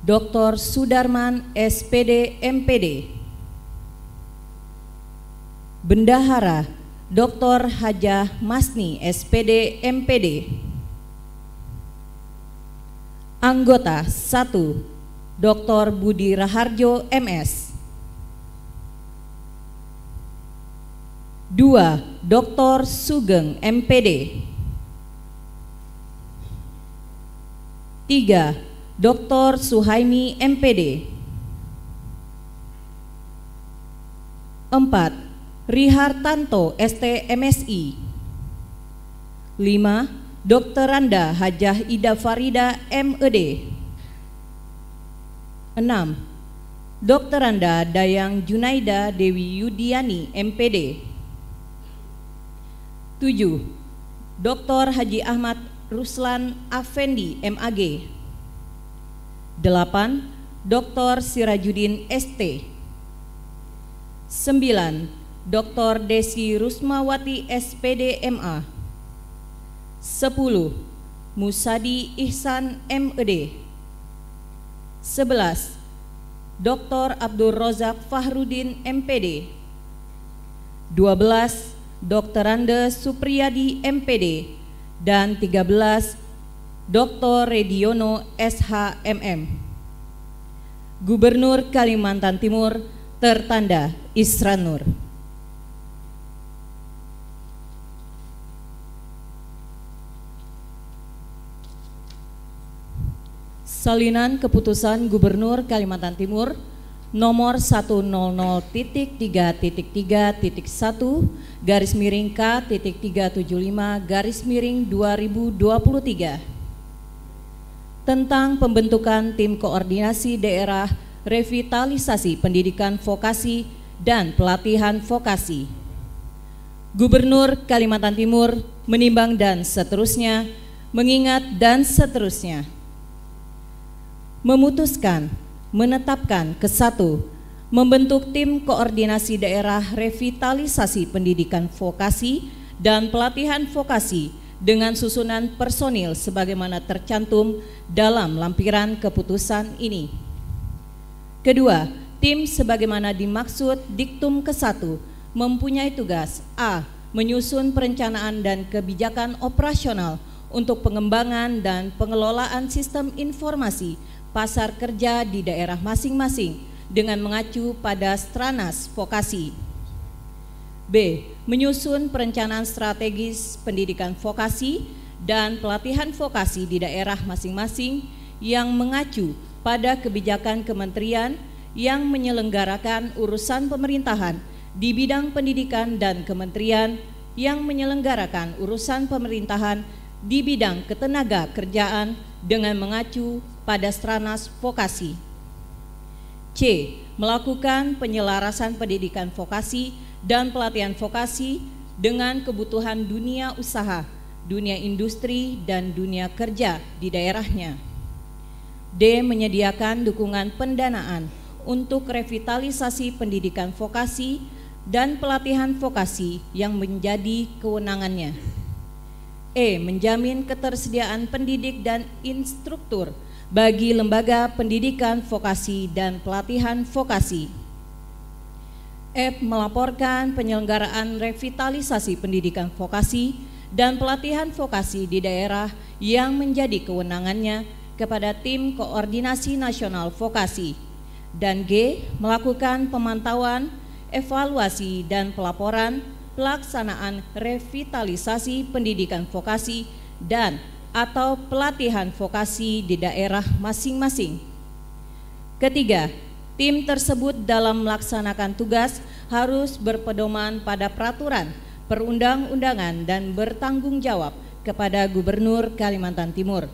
E: Dr. Sudarman SPD MPD. Bendahara Dr. Hajah Masni SPD MPD. Anggota 1. Dr. Budi Raharjo MS. 2. Dr. Sugeng MPD. 3. Dr. Suhaimi MPD. 4. Rihartanto ST MSI. 5. Dr. Randa Hajah Ida Farida MED. 6. Dr. Randa Dayang Junaida Dewi Yudiani MPD. 7. Dr. Haji Ahmad Ruslan Afendi MAG. 8. Dr. Sirajudin ST. 9. Dr. Desi Rusmawati SPD MA. 10. Musadi Ihsan MED. 11. Dr. Abdul Rozak Fahrudin MPD. 12. Dr. Randa Supriyadi MPD. Dan 13. Dr. Rediono SHMM. Gubernur Kalimantan Timur tertanda Isran Nur. Salinan keputusan Gubernur Kalimantan Timur nomor 100.3.3.1/K.375/2023 tentang pembentukan tim koordinasi daerah revitalisasi pendidikan vokasi dan pelatihan vokasi. Gubernur Kalimantan Timur menimbang dan seterusnya, mengingat dan seterusnya. Memutuskan, menetapkan ke-1, membentuk tim koordinasi daerah revitalisasi pendidikan vokasi dan pelatihan vokasi dengan susunan personil sebagaimana tercantum dalam lampiran keputusan ini. Kedua, tim sebagaimana dimaksud diktum ke-1 mempunyai tugas A. Menyusun perencanaan dan kebijakan operasional untuk pengembangan dan pengelolaan sistem informasi pasar kerja di daerah masing-masing dengan mengacu pada stranas vokasi. B. Menyusun perencanaan strategis pendidikan vokasi dan pelatihan vokasi di daerah masing-masing yang mengacu pada kebijakan kementerian yang menyelenggarakan urusan pemerintahan di bidang pendidikan dan kementerian yang menyelenggarakan urusan pemerintahan di bidang ketenaga kerjaan dengan mengacu pada stranas vokasi. C. Melakukan penyelarasan pendidikan vokasi dan pelatihan vokasi dengan kebutuhan dunia usaha, dunia industri, dan dunia kerja di daerahnya. D. Menyediakan dukungan pendanaan untuk revitalisasi pendidikan vokasi dan pelatihan vokasi yang menjadi kewenangannya. E. Menjamin ketersediaan pendidik dan instruktur bagi lembaga pendidikan vokasi dan pelatihan vokasi. F. Melaporkan penyelenggaraan revitalisasi pendidikan vokasi dan pelatihan vokasi di daerah yang menjadi kewenangannya kepada Tim Koordinasi Nasional Vokasi. Dan G. Melakukan pemantauan, evaluasi, dan pelaporan pelaksanaan revitalisasi pendidikan vokasi dan atau pelatihan vokasi di daerah masing-masing. Ketiga, tim tersebut dalam melaksanakan tugas harus berpedoman pada peraturan, perundang-undangan, dan bertanggung jawab kepada Gubernur Kalimantan Timur.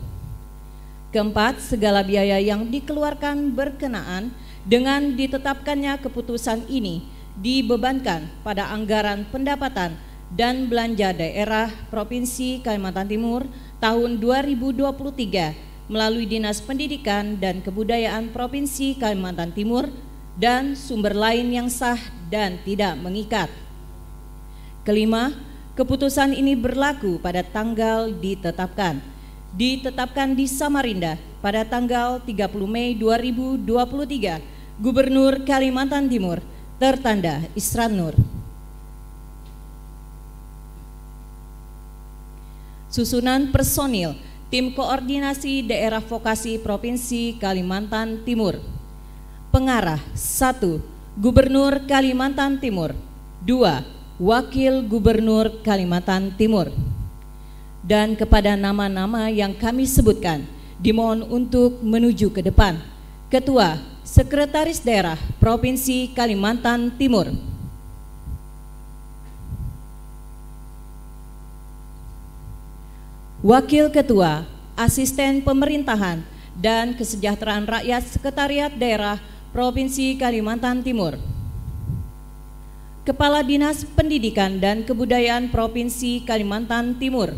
E: Keempat, segala biaya yang dikeluarkan berkenaan dengan ditetapkannya keputusan ini dibebankan pada anggaran pendapatan dan belanja daerah Provinsi Kalimantan Timur tahun 2023 melalui Dinas Pendidikan dan Kebudayaan Provinsi Kalimantan Timur dan sumber lain yang sah dan tidak mengikat. Kelima, keputusan ini berlaku pada tanggal ditetapkan di Samarinda pada tanggal 30 Mei 2023, Gubernur Kalimantan Timur, tertanda Isran Nur. Susunan personil Tim Koordinasi Daerah Vokasi Provinsi Kalimantan Timur. Pengarah 1. Gubernur Kalimantan Timur. 2. Wakil Gubernur Kalimantan Timur. Dan kepada nama-nama yang kami sebutkan, dimohon untuk menuju ke depan. Ketua Sekretaris Daerah Provinsi Kalimantan Timur. Wakil Ketua Asisten Pemerintahan dan Kesejahteraan Rakyat Sekretariat Daerah Provinsi Kalimantan Timur. Kepala Dinas Pendidikan dan Kebudayaan Provinsi Kalimantan Timur.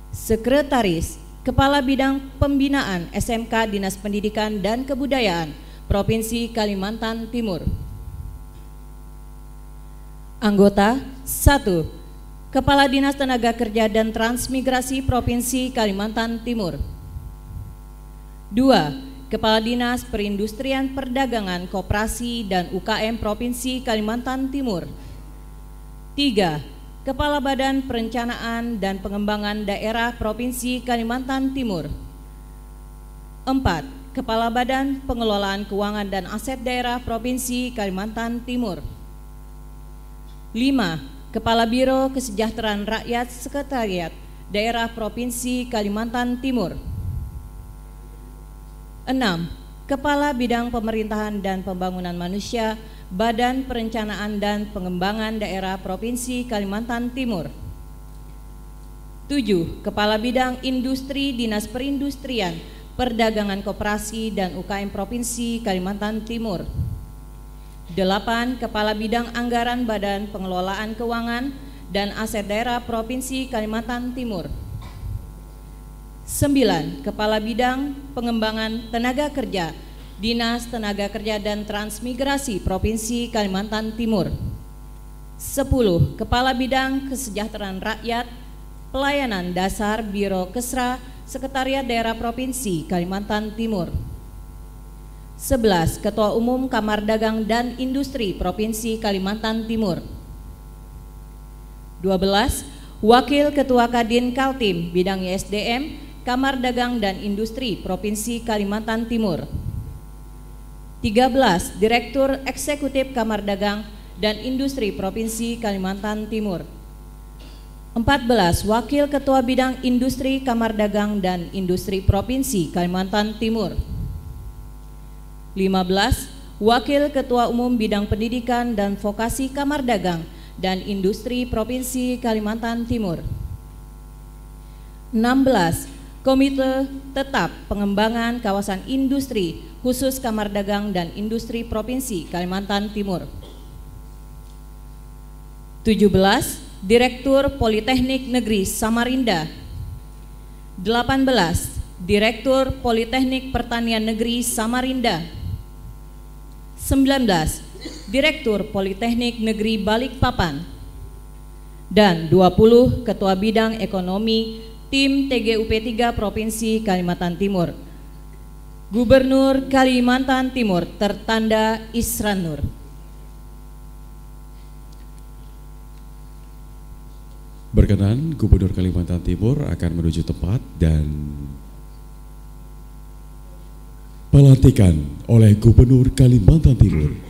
E: Sekretaris Kepala Bidang Pembinaan SMK Dinas Pendidikan dan Kebudayaan Provinsi Kalimantan Timur. Anggota 1. Kepala Dinas Tenaga Kerja dan Transmigrasi Provinsi Kalimantan Timur. 2. Kepala Dinas Perindustrian Perdagangan Koperasi dan UKM Provinsi Kalimantan Timur. 3. Kepala Badan Perencanaan dan Pengembangan Daerah Provinsi Kalimantan Timur. 4. Kepala Badan Pengelolaan Keuangan dan Aset Daerah Provinsi Kalimantan Timur. 5. Kepala Biro Kesejahteraan Rakyat Sekretariat Daerah Provinsi Kalimantan Timur. 6. Kepala Bidang Pemerintahan dan Pembangunan Manusia Badan Perencanaan dan Pengembangan Daerah Provinsi Kalimantan Timur. 7. Kepala Bidang Industri Dinas Perindustrian, Perdagangan Koperasi dan UKM Provinsi Kalimantan Timur. 8. Kepala Bidang Anggaran Badan Pengelolaan Keuangan dan Aset Daerah Provinsi Kalimantan Timur. 9. Kepala Bidang Pengembangan Tenaga Kerja Dinas Tenaga Kerja dan Transmigrasi Provinsi Kalimantan Timur. 10. Kepala Bidang Kesejahteraan Rakyat Pelayanan Dasar Biro Kesra Sekretariat Daerah Provinsi Kalimantan Timur. 11. Ketua Umum Kamar Dagang dan Industri Provinsi Kalimantan Timur. 12. Wakil Ketua Kadin Kaltim Bidang ISDM Kamar Dagang dan Industri Provinsi Kalimantan Timur. 13. Direktur Eksekutif Kamar Dagang dan Industri Provinsi Kalimantan Timur. 14. Wakil Ketua Bidang Industri Kamar Dagang dan Industri Provinsi Kalimantan Timur. 15. Wakil Ketua Umum Bidang Pendidikan dan Vokasi Kamar Dagang dan Industri Provinsi Kalimantan Timur. 16. Komite Tetap Pengembangan Kawasan Industri Khusus Kamar Dagang dan Industri Provinsi Kalimantan Timur. 17. Direktur Politeknik Negeri Samarinda. 18. Direktur Politeknik Pertanian Negeri Samarinda. 19. Direktur Politeknik Negeri Balikpapan. Dan 20. Ketua Bidang Ekonomi Tim TGUP 3 Provinsi Kalimantan Timur. Gubernur Kalimantan Timur tertanda Isran Nur.
A: Berkenan, Gubernur Kalimantan Timur akan menuju tempat dan pelantikan oleh Gubernur Kalimantan Timur.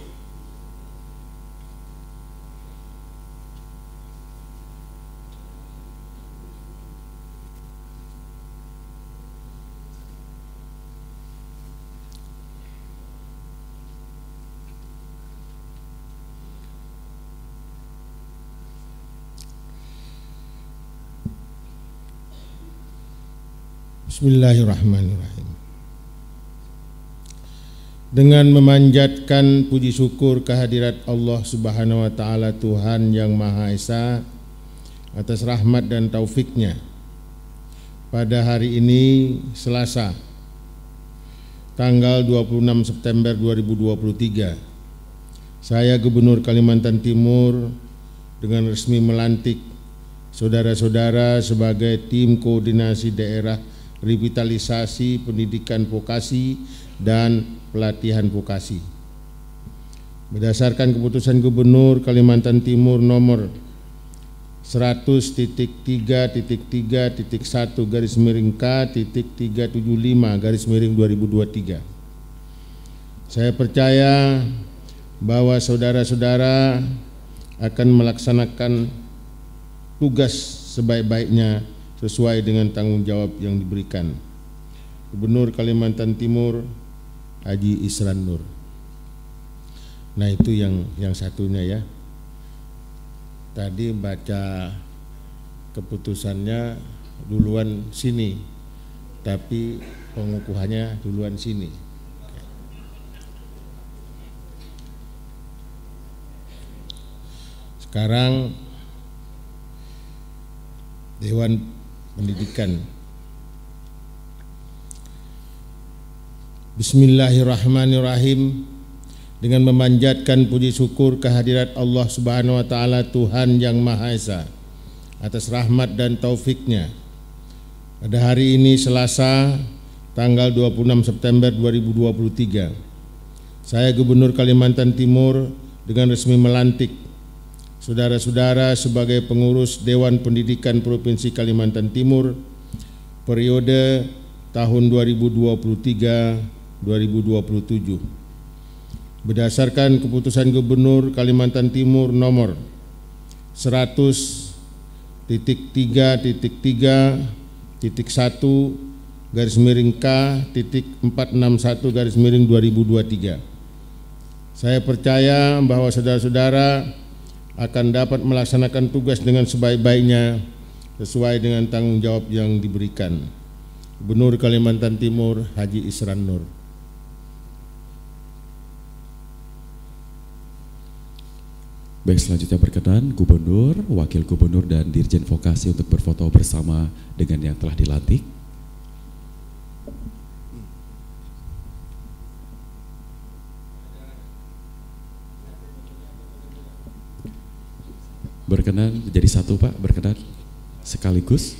F: Bismillahirrahmanirrahim. Dengan memanjatkan puji syukur kehadirat Allah Subhanahu wa Ta'ala, Tuhan yang Maha Esa, atas rahmat dan taufiknya, pada hari ini Selasa tanggal 26 September 2023, saya Gubernur Kalimantan Timur dengan resmi melantik saudara-saudara sebagai tim koordinasi daerah revitalisasi pendidikan vokasi dan pelatihan vokasi. Berdasarkan keputusan Gubernur Kalimantan Timur nomor 100.3.1/K.375/2023, saya percaya bahwa saudara-saudara akan melaksanakan tugas sebaik-baiknya sesuai dengan tanggung jawab yang diberikan. Gubernur Kalimantan Timur Haji Isran Nur. Nah, itu yang satunya ya. Tadi baca keputusannya duluan sini, tapi pengukuhannya duluan sini. Sekarang Dewan Pendidikan. Bismillahirrahmanirrahim. Dengan memanjatkan puji syukur kehadirat Allah Subhanahu wa Ta'ala, Tuhan yang Maha Esa, atas rahmat dan taufiknya, pada hari ini Selasa tanggal 26 September 2023, saya Gubernur Kalimantan Timur dengan resmi melantik saudara-saudara sebagai pengurus Dewan Pendidikan Provinsi Kalimantan Timur periode tahun 2023-2027. Berdasarkan keputusan Gubernur Kalimantan Timur nomor 100.3.1/K.461/2023. Saya percaya bahwa saudara-saudara akan dapat melaksanakan tugas dengan sebaik-baiknya sesuai dengan tanggung jawab yang diberikan. Gubernur Kalimantan Timur Haji Isran Nur.
A: Baik, selanjutnya berkenan Gubernur, Wakil Gubernur dan Dirjen Vokasi untuk berfoto bersama dengan yang telah dilantik. Berkenan jadi satu Pak, berkenan sekaligus.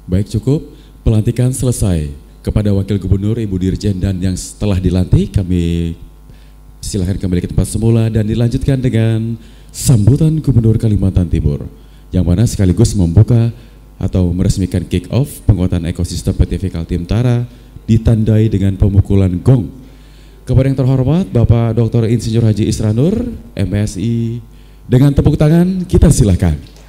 A: Baik, cukup. Pelantikan selesai. Kepada Wakil Gubernur, Ibu Dirjen, dan yang setelah dilantik, kami silakan kembali ke tempat semula dan dilanjutkan dengan sambutan Gubernur Kalimantan Timur, yang mana sekaligus membuka atau meresmikan kick off penguatan ekosistem PT Kaltim Tara ditandai dengan pemukulan gong. Kepada yang terhormat Bapak Dr. Insinyur Haji Isranur, MSI, dengan tepuk tangan kita silakan.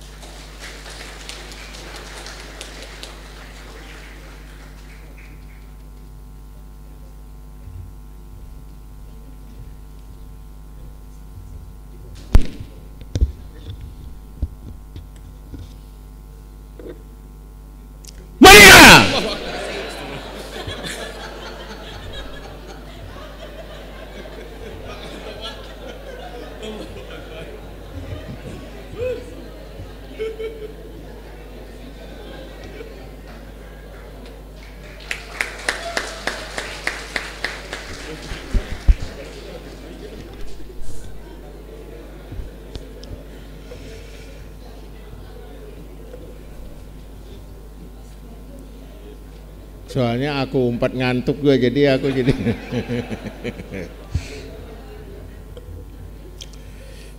F: Soalnya aku umpat ngantuk gue, jadi aku jadi.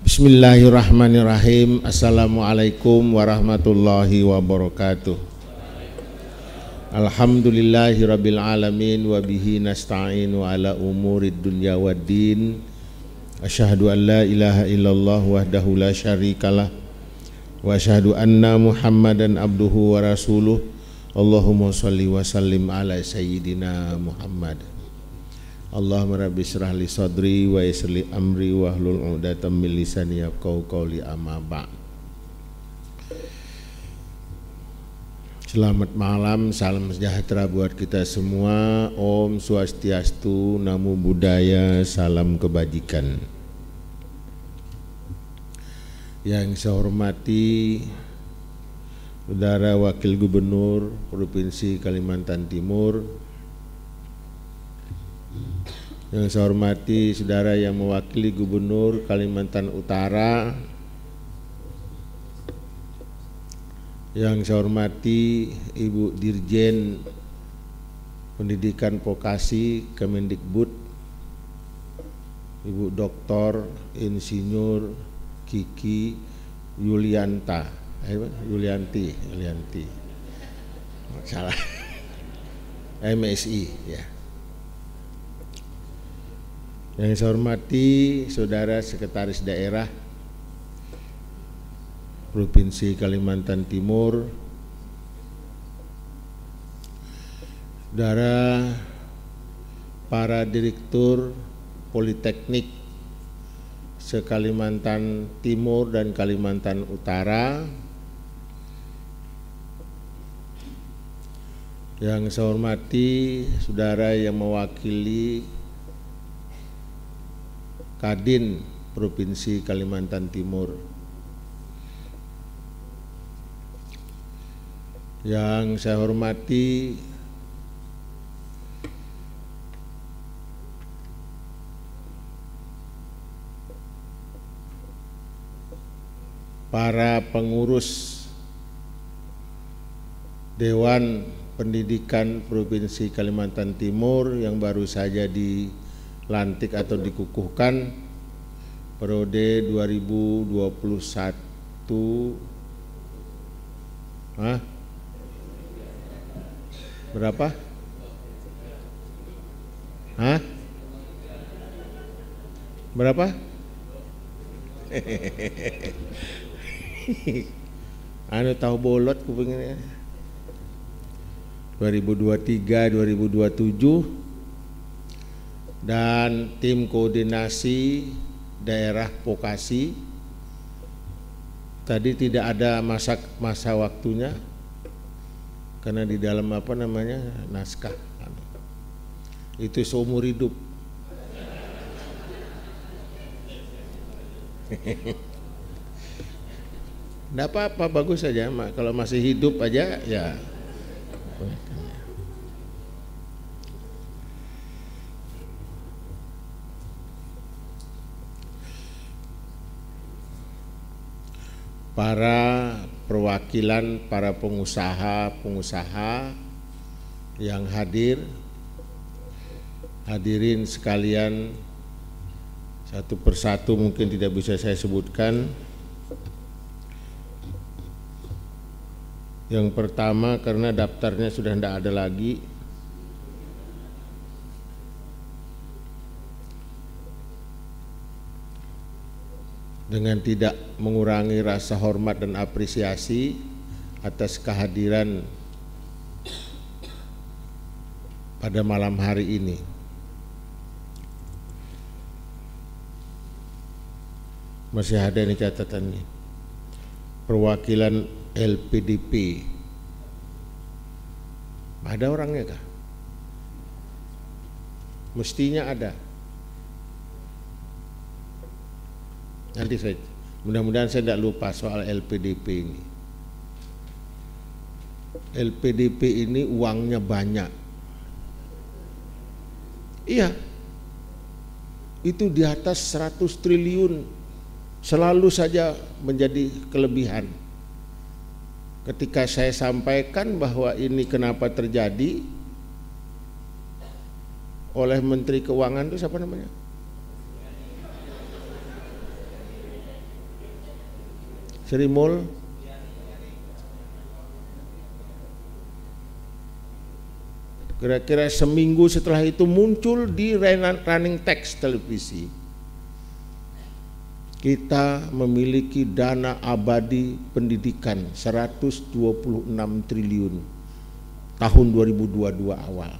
F: Bismillahirrahmanirrahim. Assalamualaikum warahmatullahi wabarakatuh. Alhamdulillahirabbil alamin wa bihi nasta'inu ala umurid dunya waddin. Asyhadu an la ilaha illallah wahdahu la syarikalah wa asyhadu anna Muhammadan abduhu wa rasuluh. Allahumma sholli wa sallim ala sayyidina Muhammad. Allahumma rabbi shrah li sadri wa yassir li amri wa hlul 'uqdatam min lisani yafqahu qawli, amma ba'd. Selamat malam, salam sejahtera buat kita semua. Om Swastiastu, Namo Buddhaya, salam kebajikan. Yang saya hormati Saudara Wakil Gubernur Provinsi Kalimantan Timur, yang saya hormati saudara yang mewakili Gubernur Kalimantan Utara, yang saya hormati Ibu Dirjen Pendidikan Vokasi Kemendikbud, Ibu Dr. Insinyur Kiki Yulianti, salah, MSI ya. Yang saya hormati Saudara Sekretaris Daerah Provinsi Kalimantan Timur, saudara para direktur Politeknik se-Kalimantan Timur dan Kalimantan Utara, yang saya hormati saudara yang mewakili Kadin Provinsi Kalimantan Timur, yang saya hormati para pengurus Dewan Pendidikan Provinsi Kalimantan Timur yang baru saja dilantik atau dikukuhkan periode 2021 berapa? Berapa? Anu tahu bolot kupingnya. 2023 2027, dan tim koordinasi daerah vokasi tadi tidak ada masa waktunya karena di dalam naskah itu seumur hidup. Nggak apa-apa, bagus saja kalau masih hidup aja ya. Para perwakilan para pengusaha-pengusaha yang hadir, hadirin sekalian, satu persatu mungkin tidak bisa saya sebutkan. Yang pertama, karena daftarnya sudah tidak ada lagi, dengan tidak mengurangi rasa hormat dan apresiasi atas kehadiran pada malam hari ini. Masih ada ini catatannya. Perwakilan LPDP. Ada orangnya kah? Mestinya ada. Nanti saya, mudah-mudahan saya tidak lupa soal LPDP ini. LPDP ini uangnya banyak. Iya, itu di atas 100 triliun selalu saja menjadi kelebihan. Ketika saya sampaikan bahwa ini kenapa terjadi oleh Menteri Keuangan itu siapa namanya? Sri Mul. Kira-kira seminggu setelah itu muncul di running text televisi. Kita memiliki dana abadi pendidikan 126 triliun tahun 2022 awal.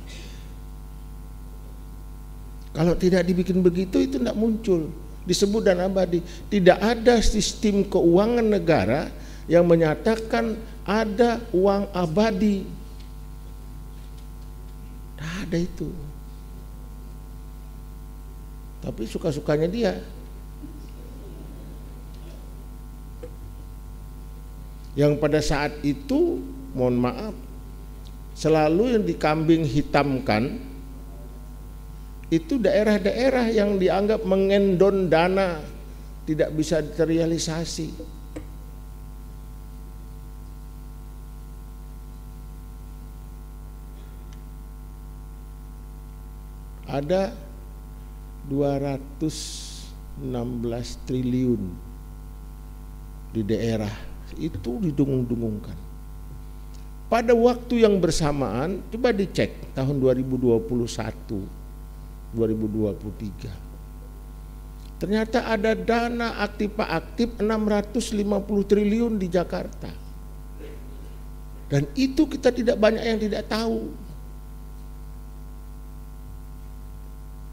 F: Kalau tidak dibikin begitu itu tidak muncul. Disebut dana abadi. Tidak ada sistem keuangan negara yang menyatakan ada uang abadi. Tidak ada itu. Tapi suka-sukanya dia. Yang pada saat itu, mohon maaf, selalu yang dikambing hitamkan itu daerah-daerah yang dianggap mengendon dana tidak bisa terrealisasi. Ada 216 triliun di daerah itu didengung-dengungkan. Pada waktu yang bersamaan, coba dicek tahun 2021, 2023. Ternyata ada dana aktif 650 triliun di Jakarta. Dan itu kita tidak banyak yang tidak tahu.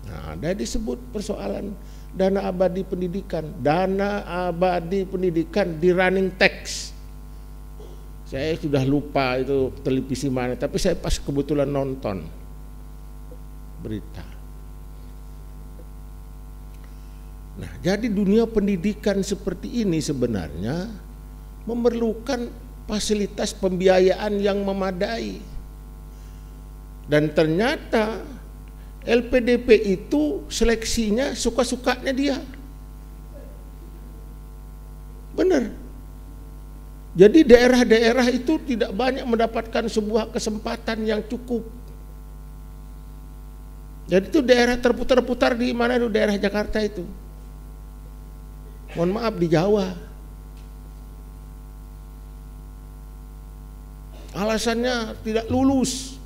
F: Nah, ada disebut persoalan dana abadi pendidikan. Dana abadi pendidikan di running text. Saya sudah lupa itu televisi mana, tapi saya pas kebetulan nonton berita. Nah, jadi dunia pendidikan seperti ini sebenarnya memerlukan fasilitas pembiayaan yang memadai. Dan ternyata LPDP itu seleksinya suka-sukanya dia. Benar. Jadi daerah-daerah itu tidak banyak mendapatkan sebuah kesempatan yang cukup. Jadi itu daerah terputar-putar di mana itu daerah Jakarta itu. Mohon maaf, di Jawa. Alasannya tidak lulus,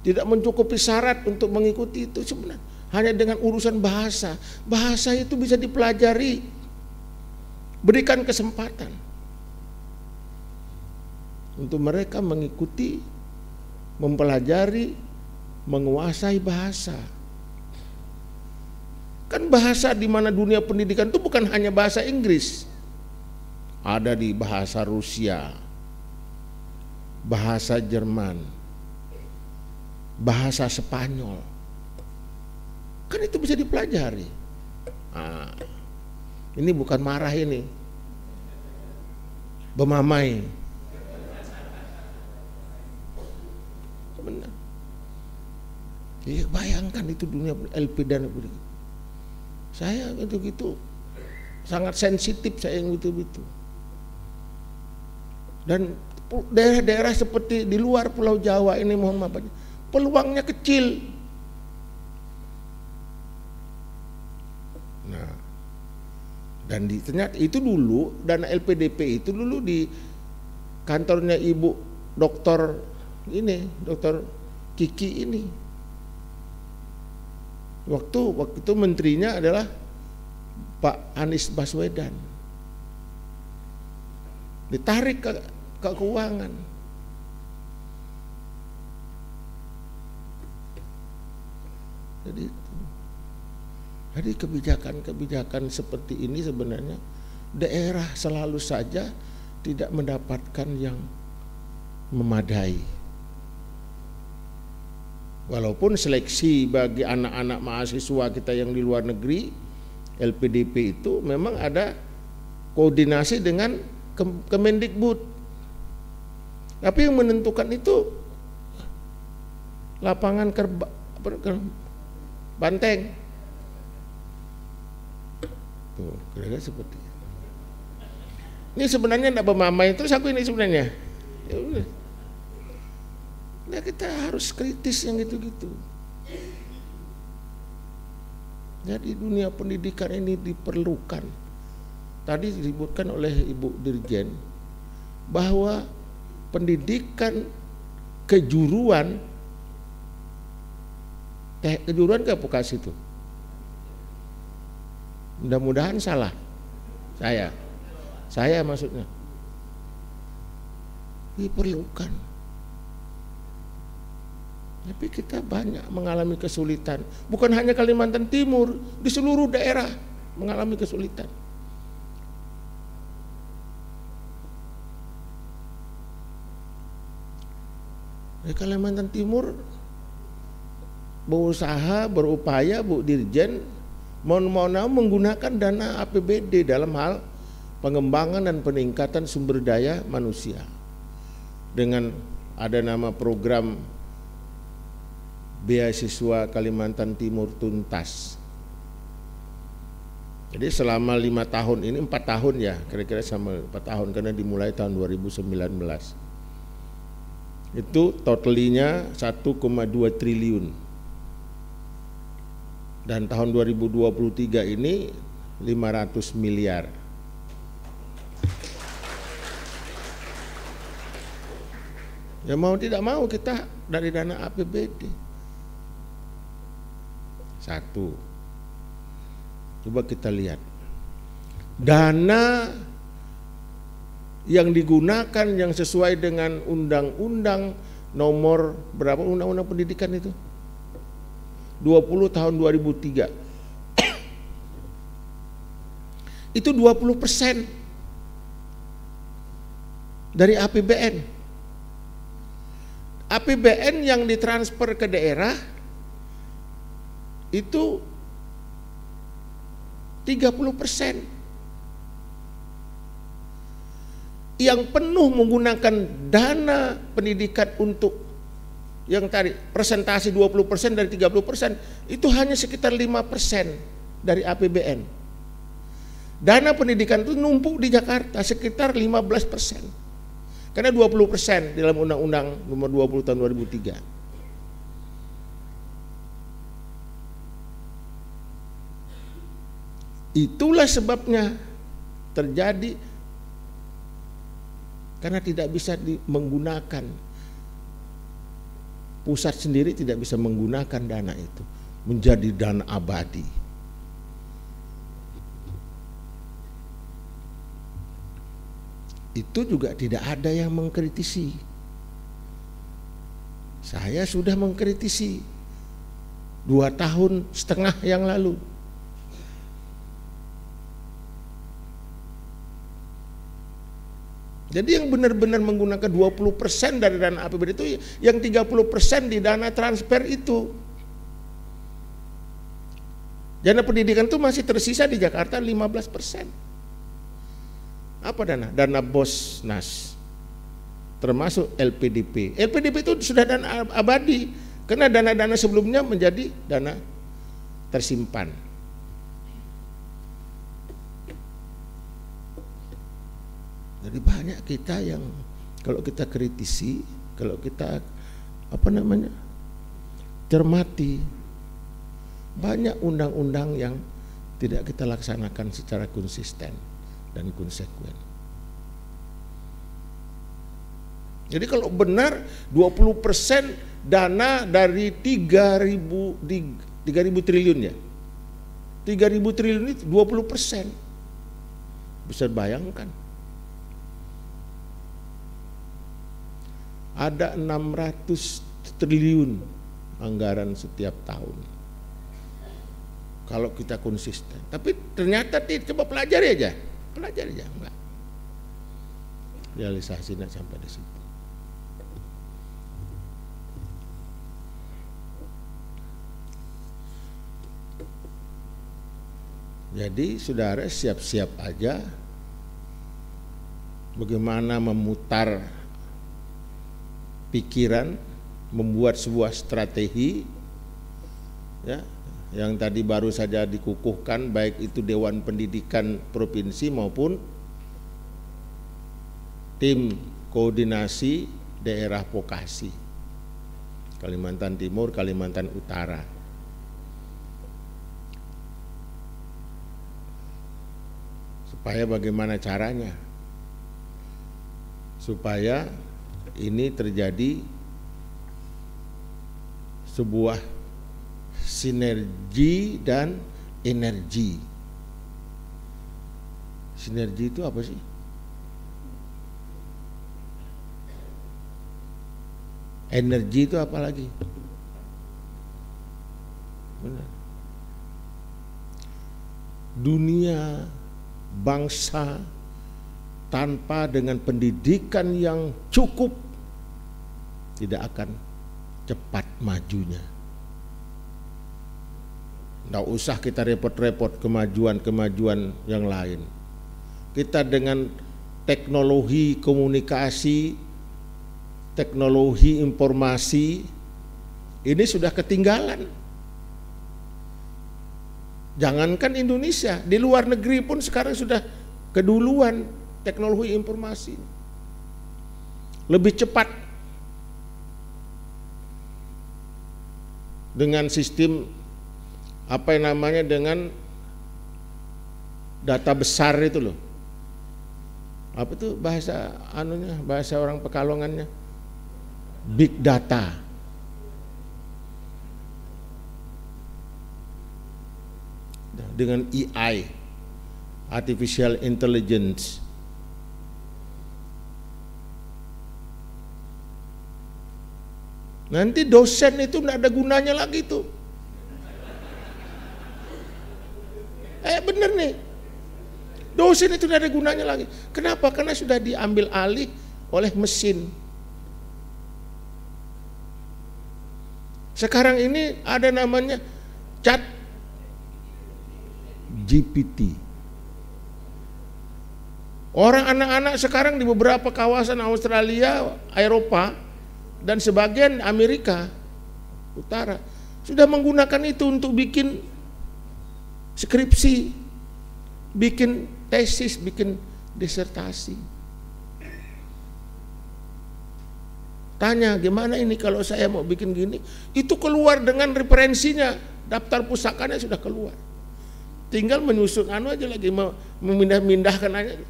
F: tidak mencukupi syarat untuk mengikuti itu sebenarnya hanya dengan urusan bahasa. Bahasa itu bisa dipelajari, berikan kesempatan untuk mereka mengikuti, mempelajari, menguasai bahasa. Kan bahasa di mana dunia pendidikan itu bukan hanya bahasa Inggris, ada di bahasa Rusia, bahasa Jerman, bahasa Spanyol. Kan itu bisa dipelajari. Nah, ini bukan marah ini, bemamai. Benar. Ya, bayangkan itu dunia LP dan begitu. Saya gitu sangat sensitif saya yang gitu. Dan daerah-daerah seperti di luar Pulau Jawa ini, mohon maaf, peluangnya kecil. Nah, dan ternyata itu dulu dana LPDP itu dulu di kantornya Ibu Dokter Kiki ini. Waktu itu menterinya adalah Pak Anies Baswedan. Ditarik ke keuangan. Jadi kebijakan-kebijakan seperti ini sebenarnya daerah selalu saja tidak mendapatkan yang memadai. Walaupun seleksi bagi anak-anak mahasiswa kita yang di luar negeri, LPDP itu memang ada koordinasi dengan Kemendikbud. Tapi yang menentukan itu lapangan banteng. Tuh, kira-kira seperti itu. Ini sebenarnya tidak bermamai, terus aku ini sebenarnya. Ya udah. Nah, kita harus kritis yang gitu-gitu. Jadi dunia pendidikan ini diperlukan. Tadi disebutkan oleh Ibu Dirjen bahwa pendidikan kejuruan ke vokasi itu. Mudah-mudahan salah. Saya maksudnya. Diperlukan. Tapi kita banyak mengalami kesulitan. Bukan hanya Kalimantan Timur, di seluruh daerah mengalami kesulitan. Di Kalimantan Timur berupaya Bu Dirjen menggunakan dana APBD dalam hal pengembangan dan peningkatan sumber daya manusia. Dengan ada nama program beasiswa Kalimantan Timur tuntas. Jadi selama 5 tahun ini, 4 tahun ya, kira-kira sama 4 tahun karena dimulai tahun 2019. Itu totalinya 1,2 triliun. Dan tahun 2023 ini 500 miliar. Ya mau tidak mau kita dari dana APBD. Satu. Coba kita lihat. Dana yang digunakan yang sesuai dengan undang-undang nomor berapa, undang-undang pendidikan itu? 20 tahun 2003. Itu 20% dari APBN. APBN yang ditransfer ke daerah itu 30%. Yang penuh menggunakan dana pendidikan untuk yang tadi presentasi 20% dari 30% itu hanya sekitar 5% dari APBN. Dana pendidikan itu numpuk di Jakarta sekitar 15%. Karena 20% dalam Undang-Undang nomor 20 tahun 2003. Itulah sebabnya terjadi karena tidak bisa menggunakan, pusat sendiri tidak bisa menggunakan dana itu menjadi dana abadi. Itu juga tidak ada yang mengkritisi. Saya sudah mengkritisi 2,5 tahun yang lalu. Jadi yang benar-benar menggunakan 20% dari dana APBD itu yang 30% di dana transfer itu. Dana pendidikan itu masih tersisa di Jakarta 15%. Apa dana? Dana Bosnas, termasuk LPDP. LPDP itu sudah dana abadi, karena dana-dana sebelumnya menjadi dana tersimpan. Jadi banyak kita yang kalau kita kritisi, kalau kita cermati, banyak undang-undang yang tidak kita laksanakan secara konsisten dan konsekuen. Jadi kalau benar 20% dana dari 3.000 triliun ya, 3.000 triliun itu 20%. Bisa bayangkan, ada 600 triliun anggaran setiap tahun kalau kita konsisten. Tapi ternyata coba pelajari aja, enggak. Realisasinya sampai di situ. Jadi saudara siap-siap aja bagaimana memutar pikiran, membuat sebuah strategi ya, yang tadi baru saja dikukuhkan, baik itu Dewan Pendidikan Provinsi maupun tim koordinasi daerah vokasi Kalimantan Timur, Kalimantan Utara. Supaya bagaimana caranya? Supaya ini terjadi sebuah sinergi dan energi. Sinergi itu apa sih? Energi itu apa lagi? Benar. Dunia, bangsa tanpa dengan pendidikan yang cukup tidak akan cepat majunya. Tidak usah kita repot-repot kemajuan-kemajuan yang lain. Kita dengan teknologi komunikasi, teknologi informasi ini sudah ketinggalan. Jangankan Indonesia, di luar negeri pun sekarang sudah keduluan teknologi informasi. Lebih cepat dengan sistem dengan data besar itu loh. Apa itu bahasa orang Pekalongannya? Big data. Dengan AI, Artificial Intelligence. Nanti dosen itu tidak ada gunanya lagi tuh. Bener nih, dosen itu tidak ada gunanya lagi. Kenapa? Karena sudah diambil alih oleh mesin. Sekarang ini ada namanya Chat GPT. Orang anak-anak sekarang di beberapa kawasan Australia, Eropa, dan sebagian Amerika Utara sudah menggunakan itu untuk bikin skripsi, bikin tesis, bikin disertasi. Tanya, gimana ini kalau saya mau bikin gini? Itu keluar dengan referensinya, daftar pusakanya sudah keluar. Tinggal menyusun aja lagi, memindah-mindahkan aja.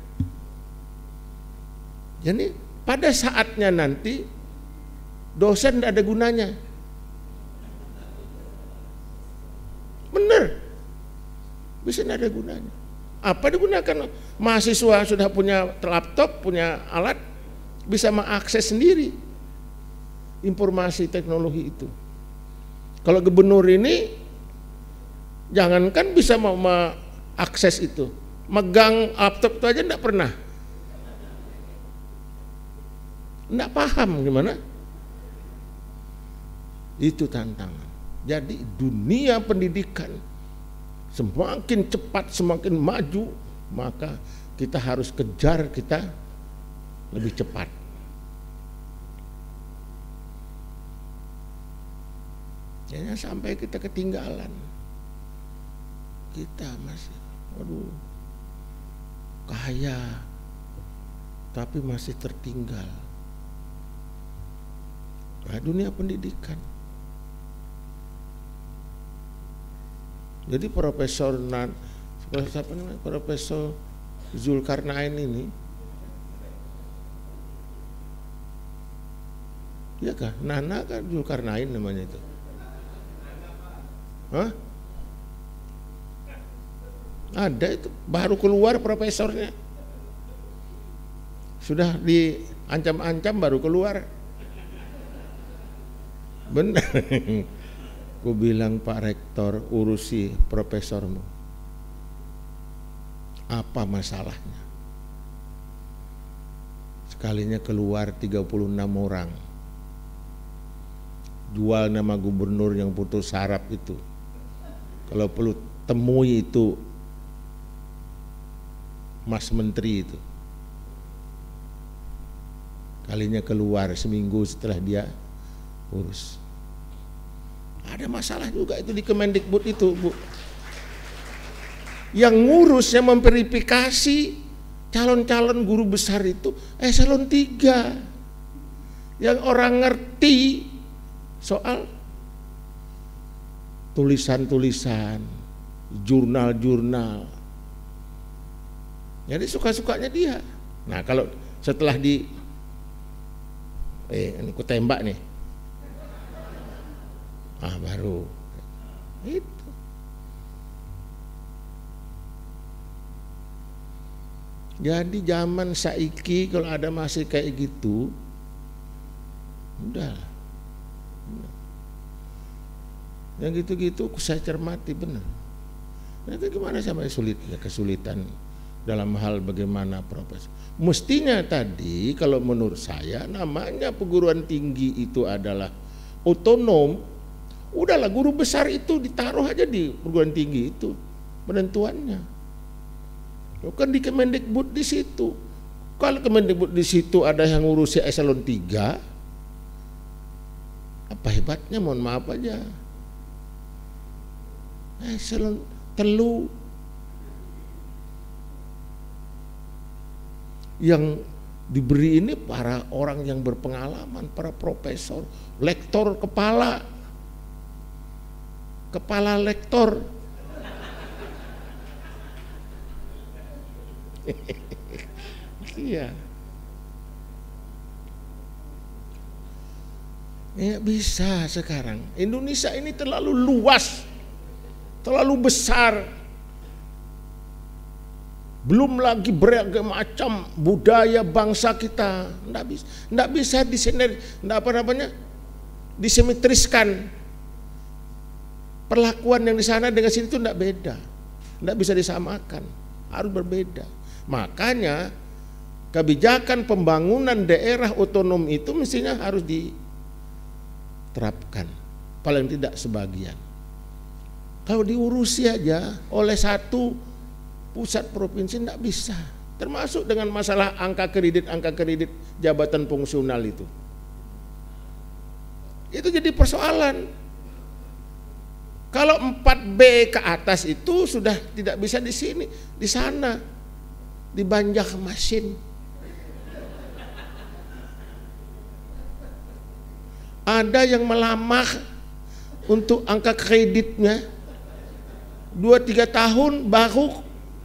F: Jadi pada saatnya nanti dosen tidak ada gunanya. Benar, bisa tidak ada gunanya. Apa digunakan? Mahasiswa sudah punya laptop, punya alat, bisa mengakses sendiri informasi teknologi itu. Kalau gubernur ini jangankan bisa mau mengakses itu, megang laptop itu aja enggak pernah, enggak paham gimana. Itu tantangan. Jadi dunia pendidikan semakin cepat, semakin maju, maka kita harus kejar kita lebih cepat. Jangan sampai kita ketinggalan. Kita masih, kaya, tapi masih tertinggal. Nah, dunia pendidikan. Jadi Profesor Zulkarnain ini, ya kah? Nana kan Zulkarnain namanya itu. Hah? Ada itu, baru keluar profesornya. Sudah diancam-ancam baru keluar. Benar. Ku bilang, Pak Rektor, urusi profesormu. Apa masalahnya? Sekalinya keluar 36 orang. Jual nama gubernur yang putus saraf itu. Kalau perlu temui itu Mas Menteri itu. Kalinya keluar seminggu setelah dia urus. Ada masalah juga itu di Kemendikbud itu, Bu. Yang ngurus, yang memverifikasi calon-calon guru besar itu eselon 3. Yang orang ngerti soal tulisan-tulisan, jurnal-jurnal. Jadi suka-sukanya dia. Nah, kalau setelah ini ku tembak nih. Baru itu. Jadi zaman saiki kalau ada masih kayak gitu, udah. Yang gitu-gitu saya cermati benar. Nanti gimana sama kesulitan dalam hal bagaimana profesor. Mestinya tadi kalau menurut saya namanya perguruan tinggi itu adalah otonom. Udahlah, guru besar itu ditaruh aja di perguruan tinggi itu penentuannya. Bukan di Kemendikbud di situ. Kalau Kemendikbud di situ ada yang ngurusi eselon 3, apa hebatnya? Mohon maaf aja. Eselon 3 yang diberi ini para orang yang berpengalaman, para profesor, lektor, kepala lektor. Iya. Ya bisa sekarang. Indonesia ini terlalu luas, terlalu besar. Belum lagi berbagai macam budaya bangsa kita. Nggak bisa disimetriskan. Perlakuan yang di sana dengan sini itu nggak beda, nggak bisa disamakan, harus berbeda. Makanya kebijakan pembangunan daerah otonom itu mestinya harus diterapkan, paling tidak sebagian. Kalau diurusi aja oleh satu pusat provinsi nggak bisa, termasuk dengan masalah angka kredit jabatan fungsional itu jadi persoalan. Kalau 4B ke atas itu sudah tidak bisa di sini, di sana, di Banjarmasin. Ada yang melamar untuk angka kreditnya 2-3 tahun baru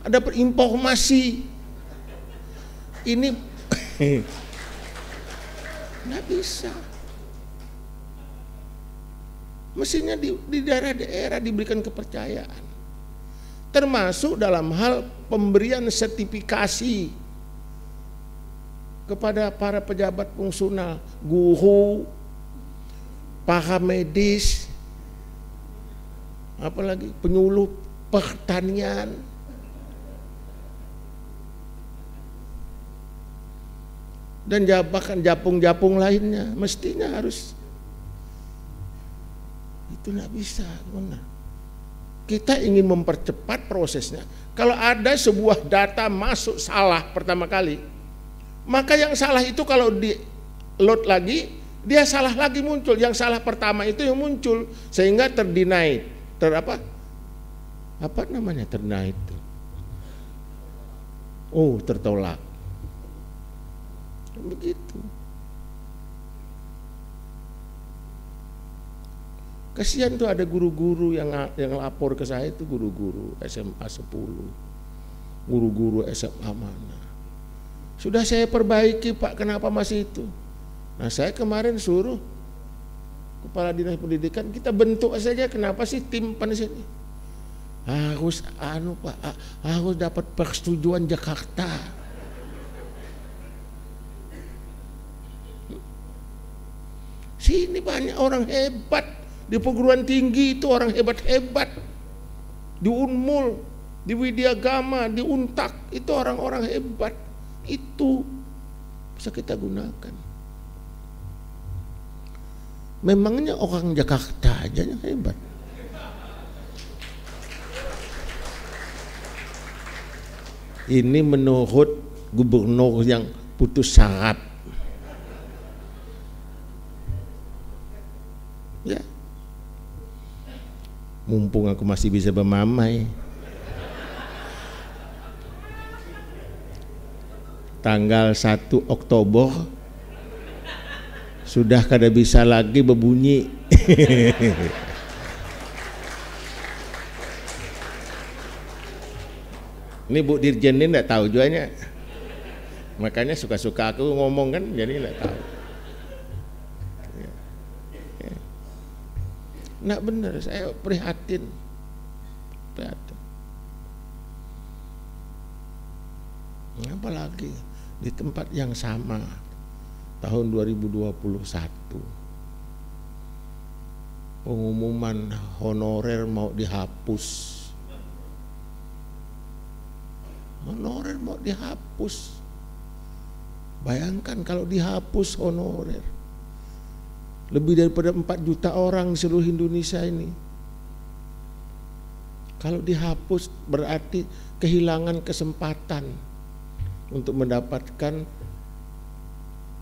F: ada informasi. Ini nggak bisa. Mestinya di daerah-daerah diberikan kepercayaan, termasuk dalam hal pemberian sertifikasi kepada para pejabat fungsional, guru, para medis, apalagi penyuluh pertanian. Dan jabatan japung-japung lainnya mestinya harus. Itu nggak bisa, benar. Kita ingin mempercepat prosesnya. Kalau ada sebuah data masuk salah pertama kali, maka yang salah itu kalau di load lagi, dia salah lagi muncul. Yang salah pertama itu yang muncul, sehingga terdenied, apa namanya terdenied itu? Tertolak. Begitu. Kasihan tuh ada guru-guru yang lapor ke saya itu, guru-guru SMA 10, guru-guru SMA mana. Sudah saya perbaiki Pak, kenapa masih itu? Nah saya kemarin suruh Kepala Dinas Pendidikan, kita bentuk saja, kenapa sih tim panas ini? Harus Pak, harus dapat persetujuan Jakarta. Sini banyak orang hebat di perguruan tinggi itu, orang hebat-hebat di Unmul, di Widyagama, di Untak, itu orang-orang hebat, itu bisa kita gunakan. Memangnya orang Jakarta aja yang hebat? Ini menurut gubernur yang putus saraf. Ya, mumpung aku masih bisa bermamai. Tanggal 1 Oktober sudah kada bisa lagi berbunyi. Ini Bu Dirjen ini enggak tahu juanya. Makanya suka-suka aku ngomong kan, jadi enggak tahu. Enggak benar, saya prihatin. Apalagi di tempat yang sama tahun 2021 pengumuman honorer mau dihapus. Honorer mau dihapus. Bayangkan kalau dihapus honorer, lebih daripada 4 juta orang di seluruh Indonesia ini. Kalau dihapus berarti kehilangan kesempatan untuk mendapatkan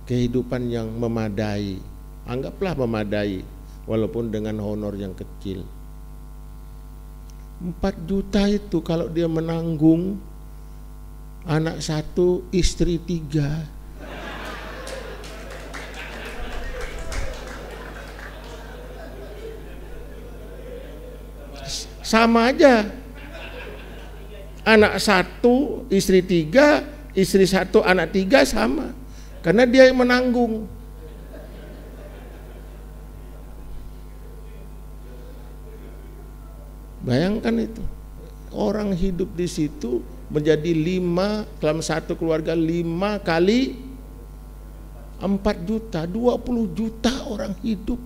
F: kehidupan yang memadai. Anggaplah memadai, walaupun dengan honor yang kecil. 4 juta itu kalau dia menanggung anak 1, istri 3. Sama aja, anak 1, istri 3, istri 1, anak 3 sama, karena dia yang menanggung. Bayangkan itu, orang hidup di situ menjadi 5 dalam satu keluarga, 5 kali 4 juta, 20 juta orang hidup.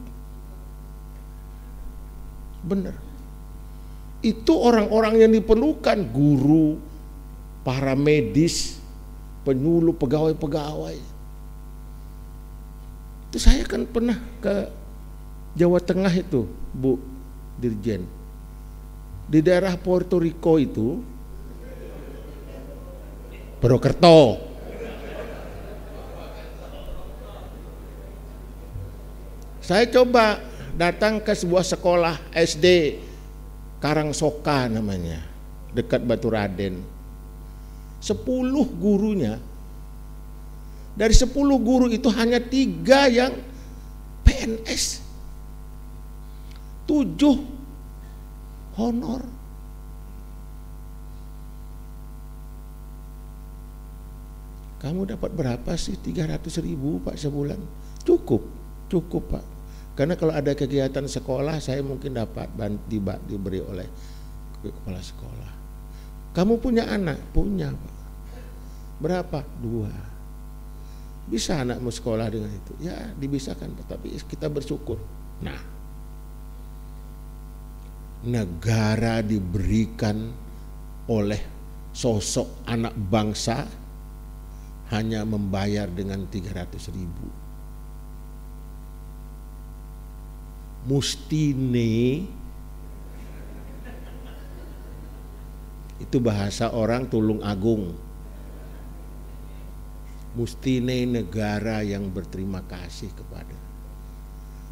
F: Benar. Itu orang-orang yang diperlukan, guru, para medis, penyuluh, pegawai-pegawai. Itu saya kan pernah ke Jawa Tengah itu, Bu Dirjen. Di daerah Puerto Rico itu, Purwokerto. Saya coba datang ke sebuah sekolah SD Karangsoka namanya, dekat Baturaden. 10 gurunya, dari 10 guru itu hanya 3 yang PNS, 7 honor. Kamu dapat berapa sih? 300.000 Pak sebulan? Cukup Pak. Karena kalau ada kegiatan sekolah, saya mungkin dapat diberi oleh kepala sekolah. Kamu punya anak? Punya Pak. Berapa? 2. Bisa anakmu sekolah dengan itu? Ya dibisakan Pak, tapi kita bersyukur. Nah, negara diberikan oleh sosok anak bangsa hanya membayar dengan 300.000. Mustine itu bahasa orang Tulung Agung. Mustine negara yang berterima kasih kepada.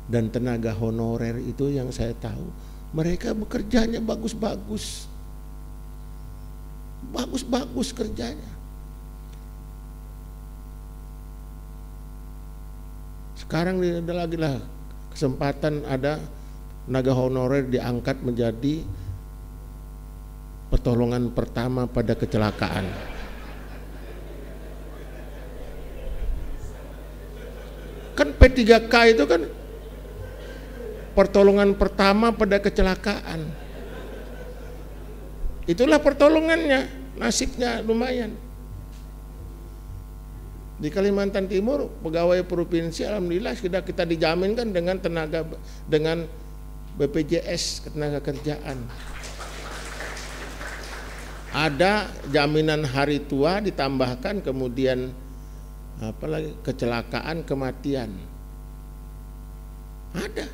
F: Dan tenaga honorer itu yang saya tahu, mereka bekerjanya bagus-bagus. Bagus-bagus kerjanya. Sekarang ada lagi lah kesempatan, ada tenaga honorer diangkat menjadi pertolongan pertama pada kecelakaan. Kan P3K itu kan pertolongan pertama pada kecelakaan. Itulah pertolongannya, nasibnya lumayan. Di Kalimantan Timur pegawai provinsi alhamdulillah sudah kita dijaminkan dengan dengan BPJS ketenaga kerjaan. Ada jaminan hari tua ditambahkan kemudian apalagi kecelakaan kematian. Ada.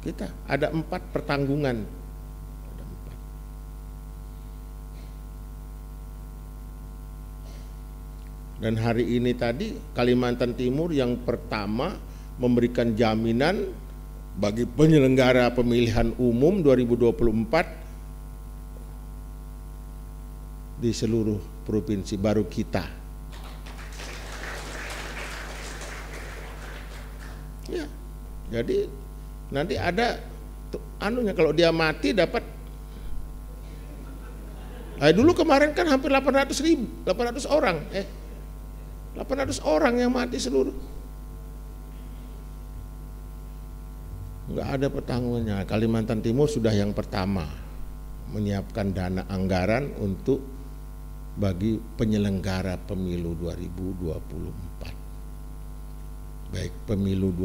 F: Kita ada 4 pertanggungan. Ada 4. Dan hari ini tadi Kalimantan Timur yang pertama memberikan jaminan bagi penyelenggara pemilihan umum 2024 di seluruh provinsi, baru kita. Ya, jadi nanti ada anunya, kalau dia mati dapat. Dulu kemarin kan hampir 800 orang, 800 orang yang mati seluruh. Enggak ada pertanggungannya. Kalimantan Timur sudah yang pertama menyiapkan dana anggaran untuk bagi penyelenggara pemilu 2024, baik pemilu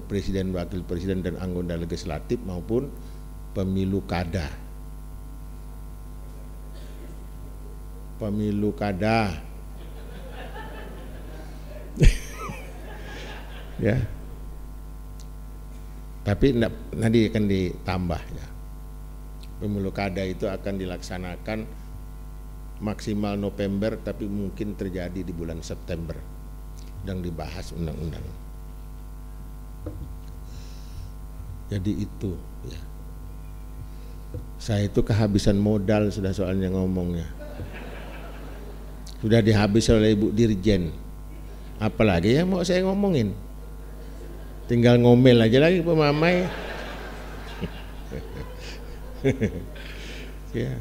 F: presiden, wakil presiden dan anggota legislatif maupun pemilu kada. Pemilu kada. Ya. Tapi nanti akan ditambah ya. Pemilu kada itu akan dilaksanakan maksimal November, tapi mungkin terjadi di bulan September, yang dibahas undang-undang. Jadi itu ya. Saya itu kehabisan modal sudah soalnya ngomongnya. Sudah dihabis oleh Ibu Dirjen. Apalagi yang mau saya ngomongin? Tinggal ngomel aja lagi Pak Mamai. Ya.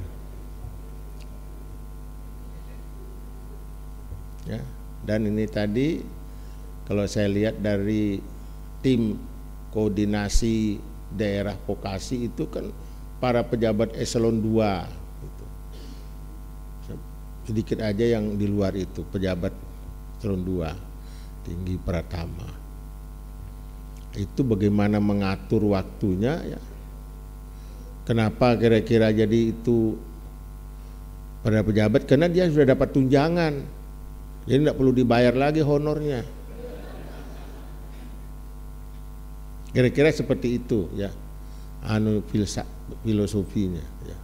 F: Ya, dan ini tadi kalau saya lihat dari tim koordinasi daerah vokasi itu kan para pejabat eselon 2 gitu. Sedikit aja yang di luar itu pejabat eselon 2 tinggi pratama. Itu bagaimana mengatur waktunya ya. Kenapa kira-kira jadi itu pada pejabat? Karena dia sudah dapat tunjangan. Jadi tidak perlu dibayar lagi honornya. Kira-kira seperti itu ya, filosofinya ya.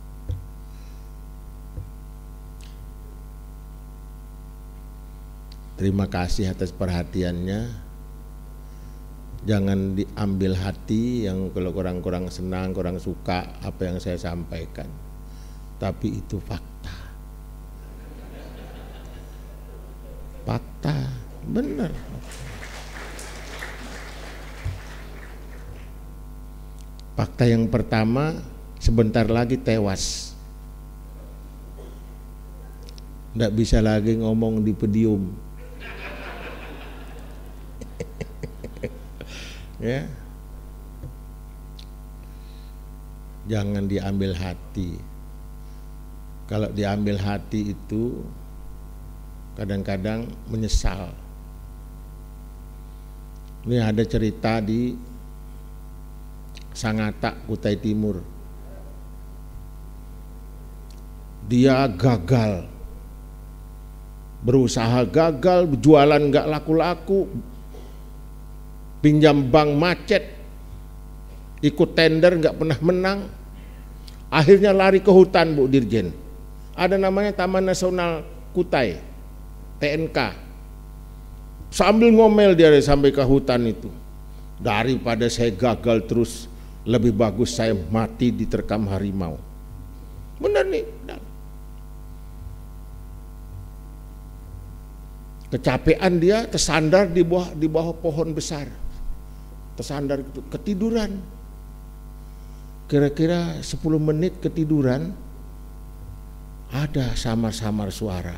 F: Terima kasih atas perhatiannya. Jangan diambil hati yang kalau kurang senang, kurang suka apa yang saya sampaikan. Tapi itu fakta. Fakta, benar. Fakta yang pertama, sebentar lagi tewas. Nggak bisa lagi ngomong di podium. Ya. Jangan diambil hati. Kalau diambil hati itu kadang-kadang menyesal. Ini ada cerita di Sangatta, Kutai Timur. Dia gagal, berusaha gagal, jualan nggak laku-laku, pinjam bank macet, ikut tender nggak pernah menang. Akhirnya lari ke hutan, Bu Dirjen. Ada namanya Taman Nasional Kutai, TNK. Sambil ngomel dia sampai ke hutan itu. Daripada saya gagal terus, lebih bagus saya mati diterkam harimau. Benar nih. Benar. Kecapean dia tersandar di bawah pohon besar. Tersandar ketiduran. kira-kira 10 menit ketiduran, ada samar-samar suara.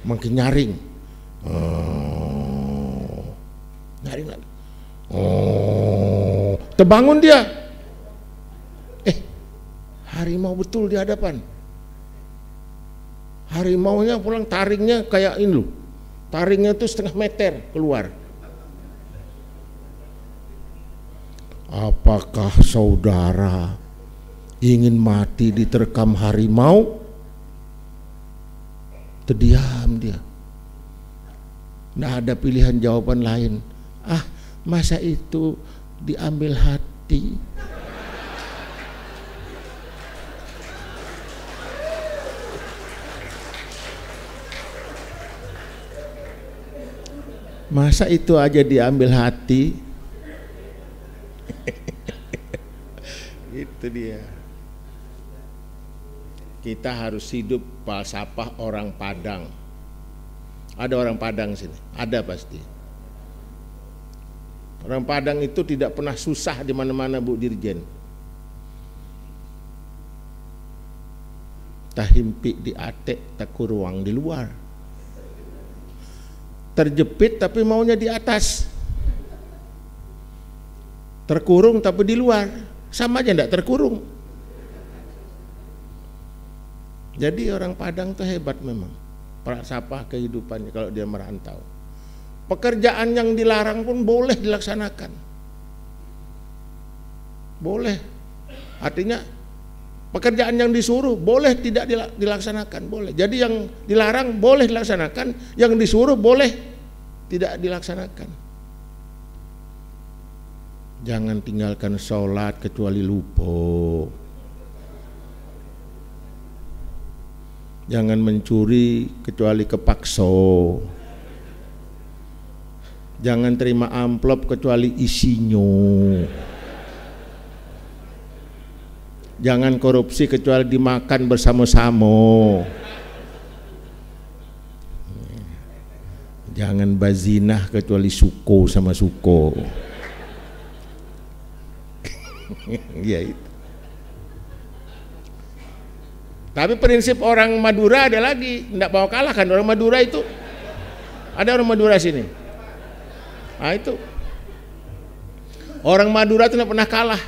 F: Makin nyaring. Nyaring lagi. Terbangun dia. Harimau betul di hadapan. Harimaunya pulang, taringnya kayak ini loh. Taringnya tuh 1/2 meter keluar. Apakah saudara ingin mati diterkam harimau? Terdiam dia. Nggak ada pilihan jawaban lain. Masa itu diambil hati? Masa itu aja diambil hati? Itu dia. Kita harus hidup falsafah orang Padang. Ada orang Padang sini? Ada pasti. Orang Padang itu tidak pernah susah di mana-mana, Bu Dirjen. Tahimpi di atek, takuruang di luar. Terjepit tapi maunya di atas. Terkurung tapi di luar. Sama aja enggak terkurung. Jadi orang Padang tuh hebat memang. Falsafah kehidupannya kalau dia merantau. Pekerjaan yang dilarang pun boleh dilaksanakan. Boleh. Artinya pekerjaan yang disuruh boleh tidak dilaksanakan, boleh. Jadi yang dilarang boleh dilaksanakan, yang disuruh boleh tidak dilaksanakan. Jangan tinggalkan sholat kecuali lupa. Jangan mencuri kecuali kepaksa. Jangan terima amplop kecuali isinya. Jangan korupsi kecuali dimakan bersama-sama. Jangan bazinah kecuali suko sama suko. Ya itu. Tapi prinsip orang Madura ada lagi, tidak mau kalah kan orang Madura itu. Ada orang Madura sini. Nah itu. Orang Madura itu tidak pernah kalah.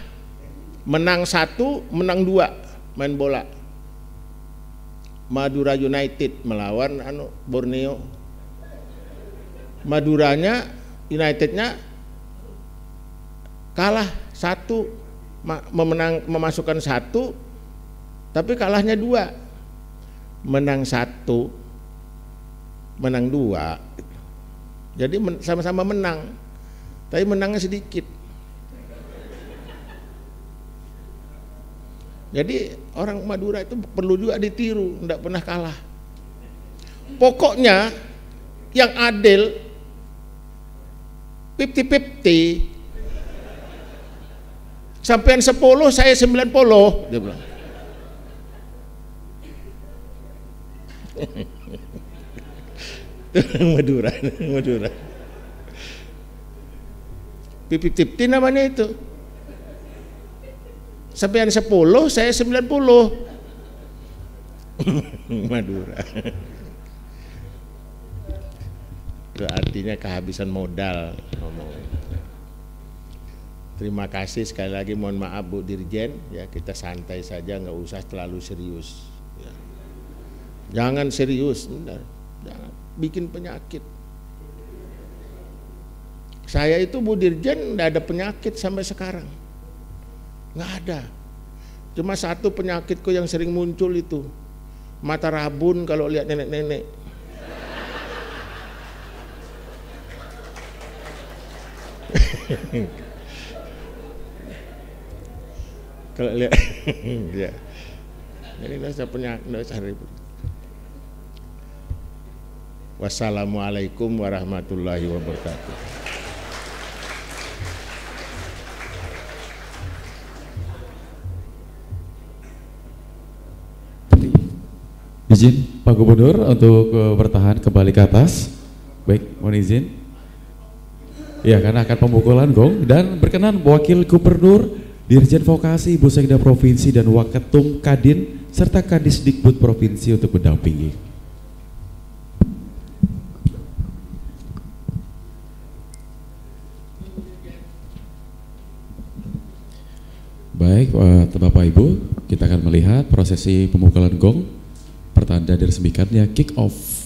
F: Menang 1, menang 2 main bola. Madura United melawan Borneo. Maduranya, Unitednya kalah 1, memasukkan 1, tapi kalahnya 2. Menang 1, menang 2. Jadi sama-sama menang, tapi menangnya sedikit. Jadi orang Madura itu perlu juga ditiru, tidak pernah kalah. Pokoknya yang adil 50-50. Sampean 10, saya 90, dia bilang. Madura. 50-50 namanya itu. Sampean 10, saya 90. Madura. Itu artinya kehabisan modal. Terima kasih sekali lagi, mohon maaf Bu Dirjen, ya kita santai saja, nggak usah terlalu serius. Ya. Jangan serius, benar. Jangan bikin penyakit. Saya itu Bu Dirjen nggak ada penyakit sampai sekarang, nggak ada. Cuma satu penyakitku yang sering muncul itu mata rabun kalau lihat nenek-nenek. Kalau lihat, ya. Jadi nggak usah penyakit, nggak usah ribut. Wassalamualaikum warahmatullahi wabarakatuh.
A: Izin Pak Gubernur untuk bertahan kembali ke atas. Baik, mohon izin. Ya, karena akan pemukulan gong dan berkenan Wakil Gubernur, Dirjen Vokasi Ibu Sekda Provinsi dan Waketum Kadin serta Kadisdikbud Provinsi untuk mendampingi. Baik, Bapak Ibu, kita akan melihat prosesi pemukulan gong pertanda diresmikannya kick off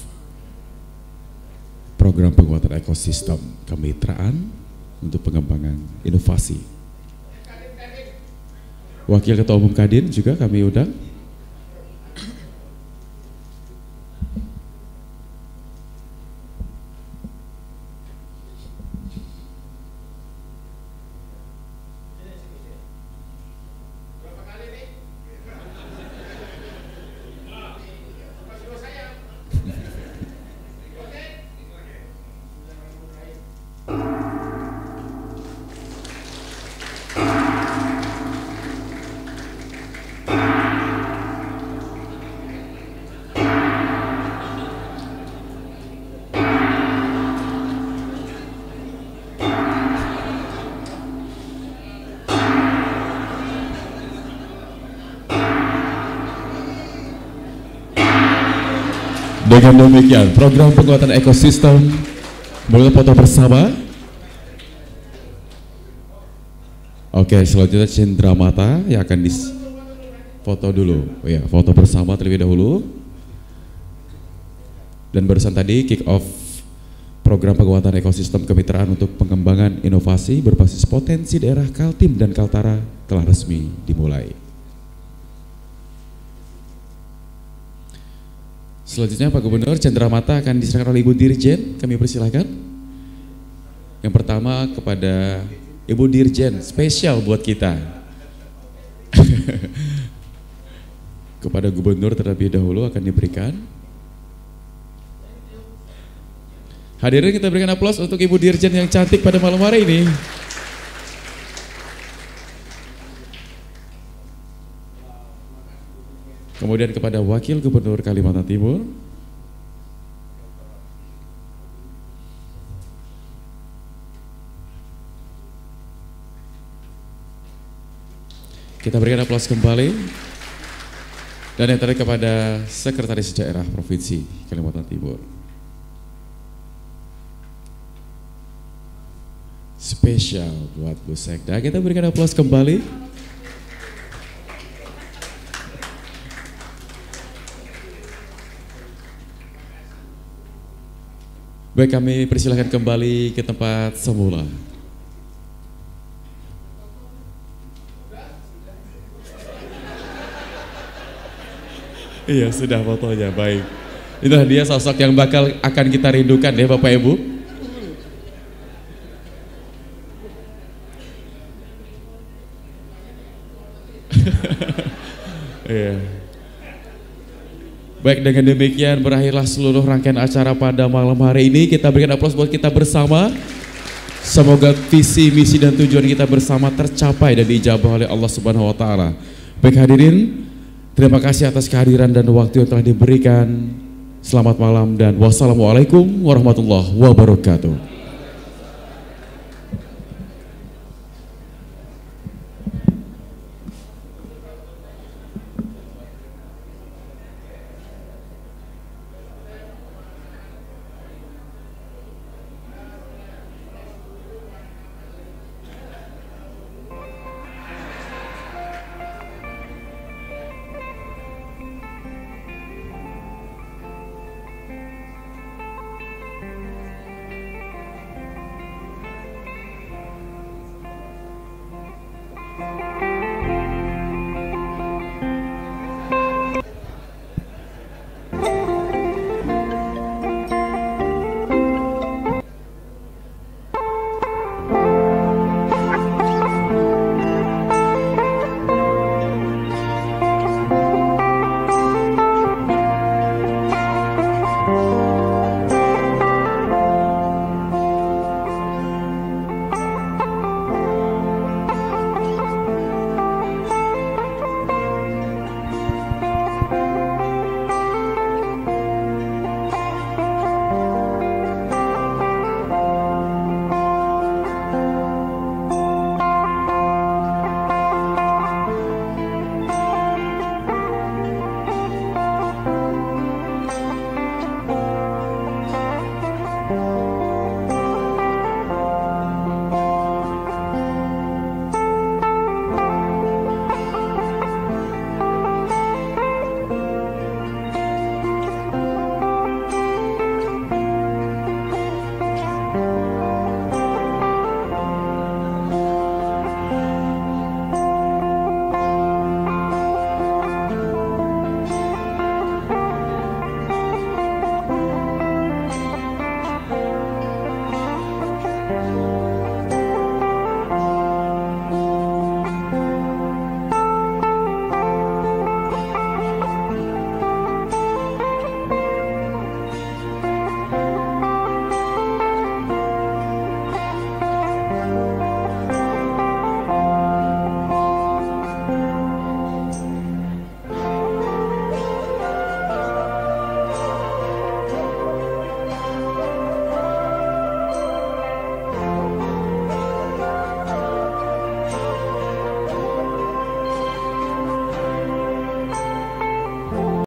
A: program penguatan ekosistem kemitraan untuk pengembangan inovasi. Wakil Ketua Umum Kadin juga kami undang. Dengan demikian, program penguatan ekosistem mulai foto bersama. Oke, selanjutnya cindera mata yang akan foto dulu. Oh ya, foto bersama terlebih dahulu. Dan barusan tadi kick off program penguatan ekosistem kemitraan untuk pengembangan inovasi berbasis potensi daerah Kaltim dan Kaltara telah resmi dimulai. Selanjutnya Pak Gubernur, cendera mata akan diserahkan oleh Ibu Dirjen, kami persilahkan. Yang pertama kepada Ibu Dirjen, spesial buat kita. Kepada Gubernur terlebih dahulu akan diberikan. Hadirin kita berikan aplaus untuk Ibu Dirjen yang cantik pada malam hari ini. Kemudian kepada Wakil Gubernur Kalimantan Timur. Kita berikan aplaus kembali. Dan yang terakhir kepada Sekretaris Daerah Provinsi Kalimantan Timur. Spesial buat Bu Sekda. Kita berikan aplaus kembali. Baik, kami persilahkan kembali ke tempat semula. Iya, sudah fotonya, baik. Itulah dia sosok yang akan kita rindukan ya Bapak Ibu. Iya. Baik, dengan demikian berakhirlah seluruh rangkaian acara pada malam hari ini. Kita berikan aplaus buat kita bersama. Semoga visi, misi dan tujuan kita bersama tercapai dan diijabah oleh Allah Subhanahu wa taala. Baik hadirin, terima kasih atas kehadiran dan waktu yang telah diberikan. Selamat malam dan wassalamualaikum warahmatullahi wabarakatuh.